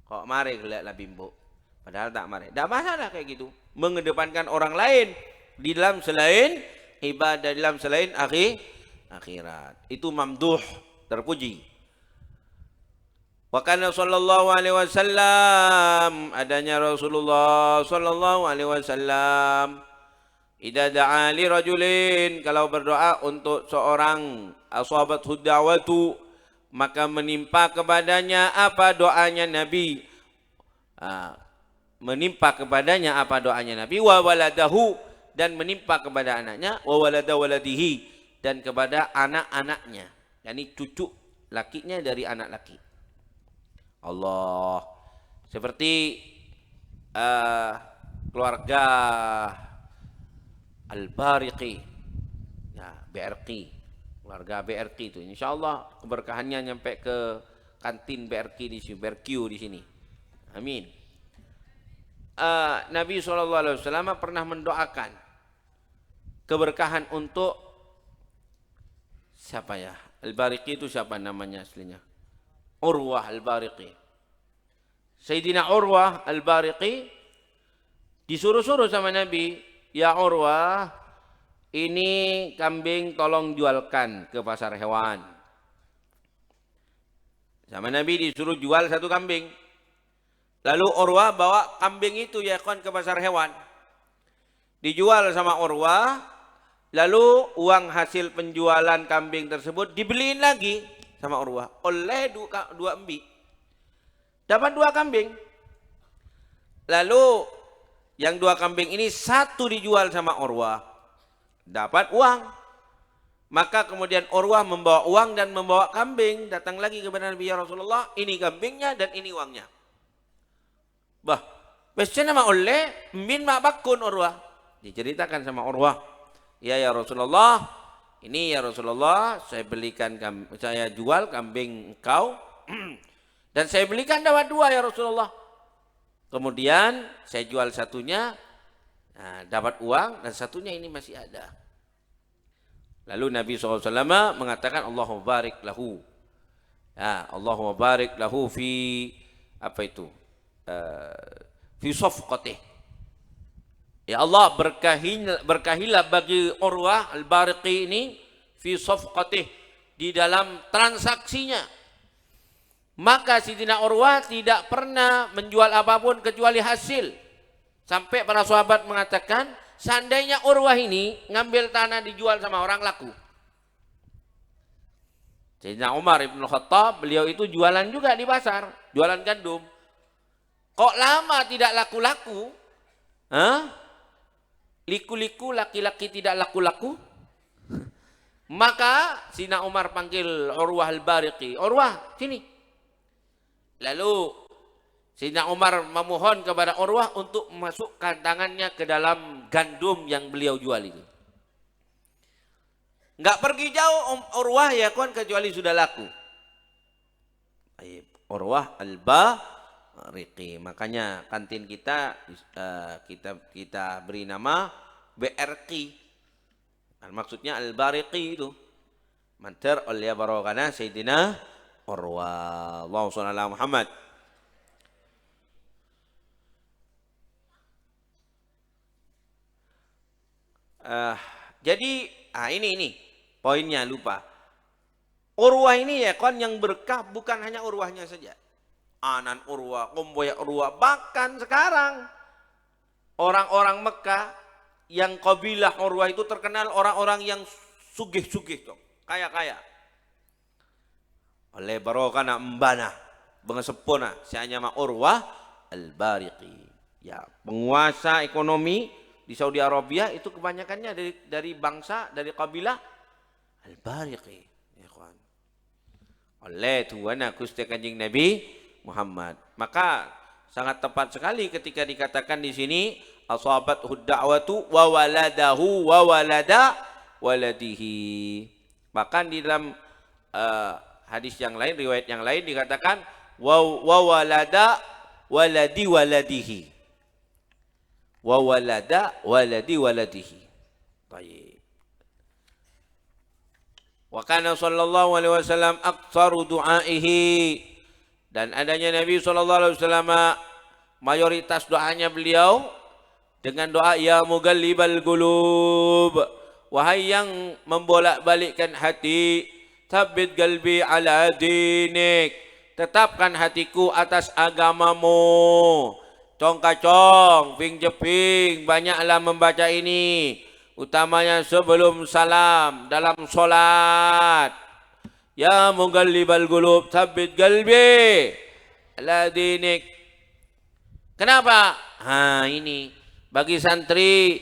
kok mari kelek lah bimbo, padahal tak mari. Tidak masalah kayak gitu, mengedepankan orang lain di dalam selain ibadah, dalam selain akhirat, itu mamduh, terpuji. Wa kana sallallahu alaihi wasallam, adanya Rasulullah sallallahu alaihi wasallam idza da'a li rajulin, kalau berdoa untuk seorang, asabathu da'watu, maka menimpa kepadanya apa doanya Nabi, menimpa kepadanya apa doanya Nabi, wa waladahu, dan menimpa kepada anaknya, wa walada waladihi, dan kepada anak-anaknya, yakni cucu lakinya dari anak laki. Allah, seperti keluarga Al-Bariqi, ya, BRQ, keluarga BRQ itu. Insya Allah keberkahannya nyampe ke kantin BRQ di sini, BRQ di sini. Amin. Nabi SAW pernah mendoakan keberkahan untuk siapa ya? Al-Bariqi itu siapa namanya aslinya? Urwah Al-Bariqi. Sayyidina Urwah Al-Bariqi disuruh-suruh sama Nabi, ya Urwah, ini kambing tolong jualkan ke pasar hewan. Sama Nabi disuruh jual satu kambing. Lalu Urwah bawa kambing itu ya kawan ke pasar hewan. Dijual sama Urwah, lalu uang hasil penjualan kambing tersebut dibeliin lagi sama Urwah oleh dua embi. Dapat 2 kambing. Lalu yang 2 kambing ini satu dijual sama Urwah, dapat uang. Maka kemudian Urwah membawa uang dan membawa kambing, datang lagi kepada Nabi, ya Rasulullah, ini kambingnya dan ini uangnya. Bah, biasanya nama oleh min mak bakun Urwah. Diceritakan sama Urwah, ya Rasulullah, ini ya Rasulullah, saya jual kambing engkau dan saya belikan dapat 2 ya Rasulullah. Kemudian saya jual satunya, nah, dapat uang, dan satunya ini masih ada. Lalu Nabi SAW mengatakan Allahumma barik lahu, ya, Allahumma barik lahu fi apa itu, fi safqatih. Ya Allah, berkahilah bagi Urwah Al-Bariqi ini fi safqatih, di dalam transaksinya. Maka Sayyidina Urwah tidak pernah menjual apapun kecuali hasil. Sampai para sahabat mengatakan, seandainya Urwah ini ngambil tanah dijual sama orang, laku. Sayyidina Umar Ibn Khattab, beliau itu jualan juga di pasar, jualan gandum. Kok lama tidak laku-laku? Liku-liku, laki-laki tidak laku-laku. Maka Sayyidina Umar panggil Urwah Al-Bariqi, Urwah sini. Lalu Sayyidina Umar memohon kepada Urwah untuk memasukkan tangannya ke dalam gandum yang beliau jual itu. Enggak pergi jauh Urwah ya kawan, kecuali sudah laku. Urwah Al-Bariqi. Makanya kantin kita beri nama BRQ. Maksudnya Al-Bariqi itu. Mantar oleh barokana Sayyidina Urwah. Allahumma shalli ala Muhammad. Jadi ini poinnya, lupa. Urwah ini ya kan yang berkah, bukan hanya Urwahnya saja. Anan Urwah, Komboya Urwah, bahkan sekarang orang-orang Mekah yang kabilah Urwah itu terkenal orang-orang yang sugih-sugih, kaya-kaya. Oleh barokana mbana bengesepona sianya ma Urwah Al-Bariqi. Ya, penguasa ekonomi di Saudi Arabia itu kebanyakannya dari bangsa, dari kabilah Al-Bariqi. Ya kawan. Oleh tuana Gusti Kanjeng Nabi Muhammad. Maka sangat tepat sekali ketika dikatakan di sini asabat hudda'watu wa waladahu wa walada waladihi. Bahkan di dalam hadis yang lain, riwayat yang lain dikatakan wa walada waladi waladihi. Wa walada waladi waladihi. Baik. Wa kana sallallahu alaihi wasallam aktsaru du'aihi, dan adanya Nabi sallallahu alaihi wasallam mayoritas doanya beliau dengan doa ya mugallibal qulub, wahai yang membolak-balikkan hati, tsabbit qalbi ala dinik, tetapkan hatiku atas agamamu. Cong kacong, ping jeping, banyaklah membaca ini, utamanya sebelum salam dalam solat. Ya mugallibal qulub, tsabbit qalbi ala dinik. Kenapa? Ini bagi santri,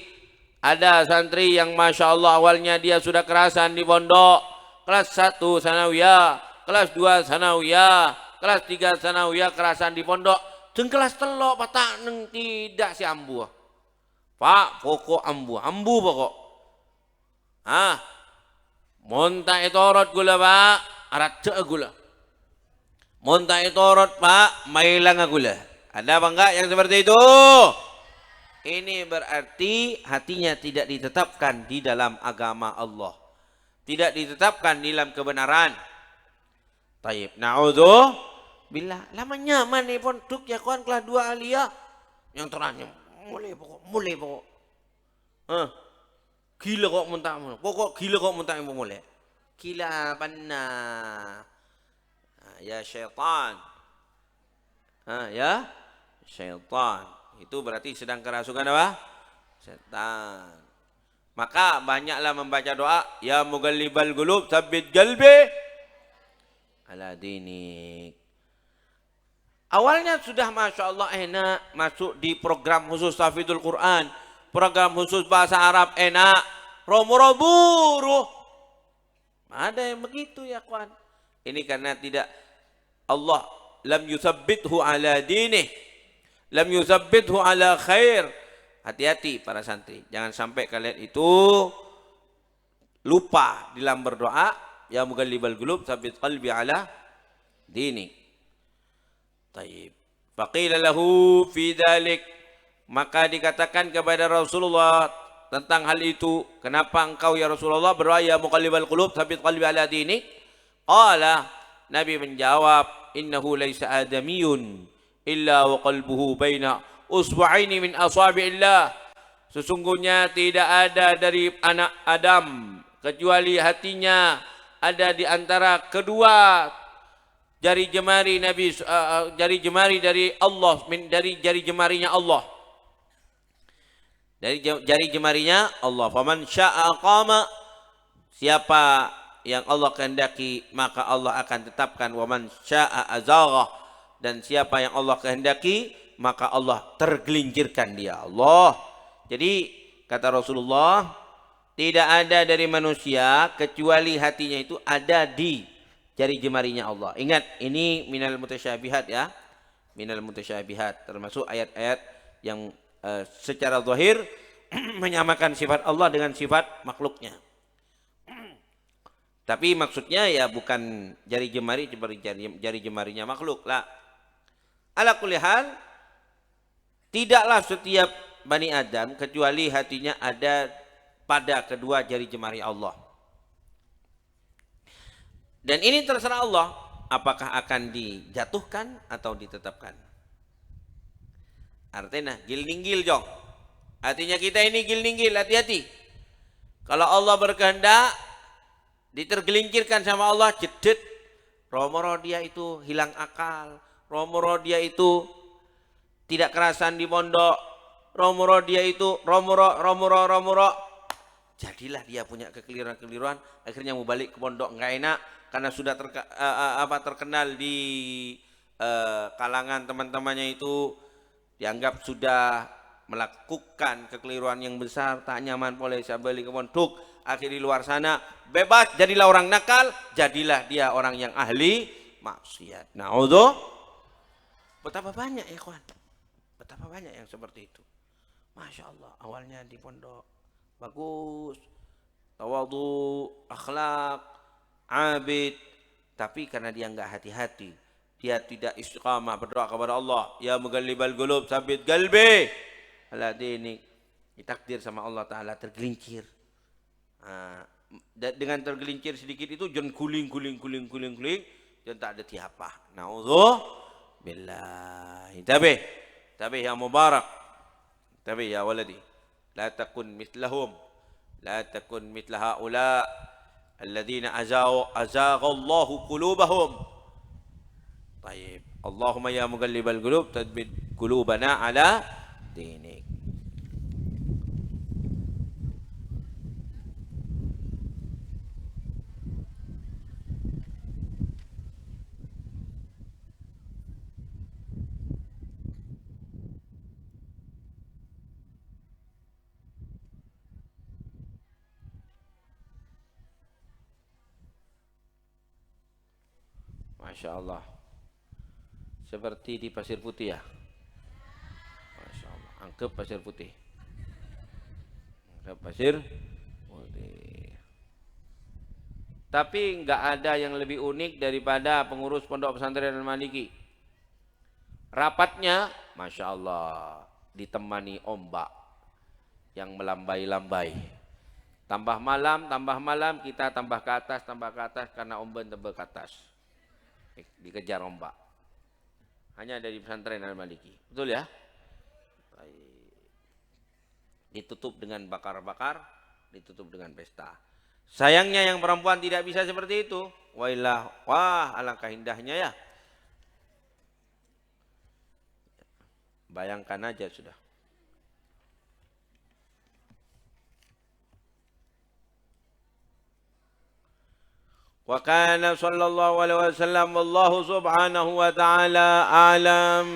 ada santri yang masya Allah awalnya dia sudah kerasan di pondok. Kelas 1 sanawiyah, kelas 2 sanawiyah, kelas 3 sanawiyah kerasan di pondok. Tengkelas telok patak neng tidak si ambu. Pak pokok ambu pokok. Ah, monta etorot gula pak, arat cek gula. Monta etorot pak, mailang gula. Ada apa enggak yang seperti itu? Ini berarti hatinya tidak ditetapkan di dalam agama Allah. Tidak ditetapkan di dalam kebenaran. Taib. Na'udzubillah. Lama nyaman nih pun duk ya kawan kelas 2 alia. Yang terangnya mulai pokok. Gila kok muntah. Pokok gila kok muntah yang mulai. Gila panna. Ya syaitan. Ya syaitan. Itu berarti sedang kerasukan apa? Setan. Maka banyaklah membaca doa, ya mugallibal qulub tsabbit qalbi ala dinik. Awalnya sudah Masya Allah enak masuk di program khusus Tahfidzul Quran, program khusus bahasa Arab enak, romo-roburuh. Ada yang begitu ya kawan. Ini karena tidak Allah lam yutsabbithu ala dinih, lam yutsabbithu ala khair. Hati-hati para santri, jangan sampai kalian itu lupa dalam berdoa, ya mugallibal qulub tsabbit qalbi ala dinik. Taib. Faqila lahu fi dzalik, maka dikatakan kepada Rasulullah tentang hal itu, kenapa engkau ya Rasulullah berdoa ya muqallibal qulub tsabbit qalbi ala dinik? Qala, Nabi menjawab, innahu laisa adamiyun illa wa qalbuhu baina usbu'aini min asabi'illah. Sesungguhnya tidak ada dari anak Adam kecuali hatinya ada di antara kedua jari jemari Nabi, jari jemari dari Allah, dari jari jemarinya Allah, dari jari jemarinya Allah. Faman syaa qama, siapa yang Allah kehendaki maka Allah akan tetapkan. Waman syaa azagha, dan siapa yang Allah kehendaki maka Allah tergelincirkan dia. Allah. Jadi kata Rasulullah, tidak ada dari manusia kecuali hatinya itu ada di jari jemarinya Allah. Ingat, ini minal mutasyabihat ya. Minal mutasyabihat, termasuk ayat-ayat yang secara zahir menyamakan sifat Allah dengan sifat makhluknya. Tapi maksudnya ya bukan jari jemari seperti jari jemarinya makhluk lah. Ala kulli hal, tidaklah setiap Bani Adam kecuali hatinya ada pada kedua jari jemari Allah. Dan ini terserah Allah, apakah akan dijatuhkan atau ditetapkan. Artinya gil-ninggil jong. Artinya kita ini gil-ninggil, hati-hati. Kalau Allah berkehendak, ditergelincirkan sama Allah, jedet. Romoro dia itu hilang akal. Romoro dia itu tidak kerasan di pondok. Romoro dia itu romoro. Jadilah dia punya kekeliruan-kekeliruan, akhirnya mau balik ke pondok nggak enak karena sudah terkenal di kalangan teman-temannya itu, dianggap sudah melakukan kekeliruan yang besar, tak nyaman boleh saya balik ke pondok. Akhir di luar sana bebas, jadilah orang nakal, jadilah dia orang yang ahli maksiat. Na'udzu. Betapa banyak ya kawan, betapa banyak yang seperti itu. Masya Allah, awalnya di pondok bagus, tawadhu, akhlak, abid, tapi karena dia enggak hati-hati, dia tidak istiqamah berdoa kepada Allah, ya mugallibal qulub tsabbit qalbi ala dinik, ditakdir sama Allah Ta'ala tergelincir. Dengan tergelincir sedikit itu jangan guling, jangan tak ada tiapah. Na'udzubillah. Tabih ya mubarak. Tapi ya waladi, la takun mithlahum, la takun mithla haula alladhina azagha Allahu qulubahum. Baik. Allahumma ya muqallibal qulub tsabbit qulubana ala dinik. Masya Allah, seperti di Pasir Putih ya. Angkep pasir putih. Angkep pasir putih. Tapi nggak ada yang lebih unik daripada pengurus pondok pesantren Al-Maliki. Rapatnya, Masya Allah, ditemani ombak yang melambai-lambai. Tambah malam, kita tambah ke atas, karena ombak tebal ke atas. Dikejar ombak. Hanya dari pesantren Al-Maliki. Betul ya? Ditutup dengan bakar-bakar, ditutup dengan pesta. Sayangnya yang perempuan tidak bisa seperti itu. Wah, alangkah indahnya ya. Bayangkan aja sudah. Wa kana sallallahu alaihi wasallam wallahu subhanahu wa ta'ala alam.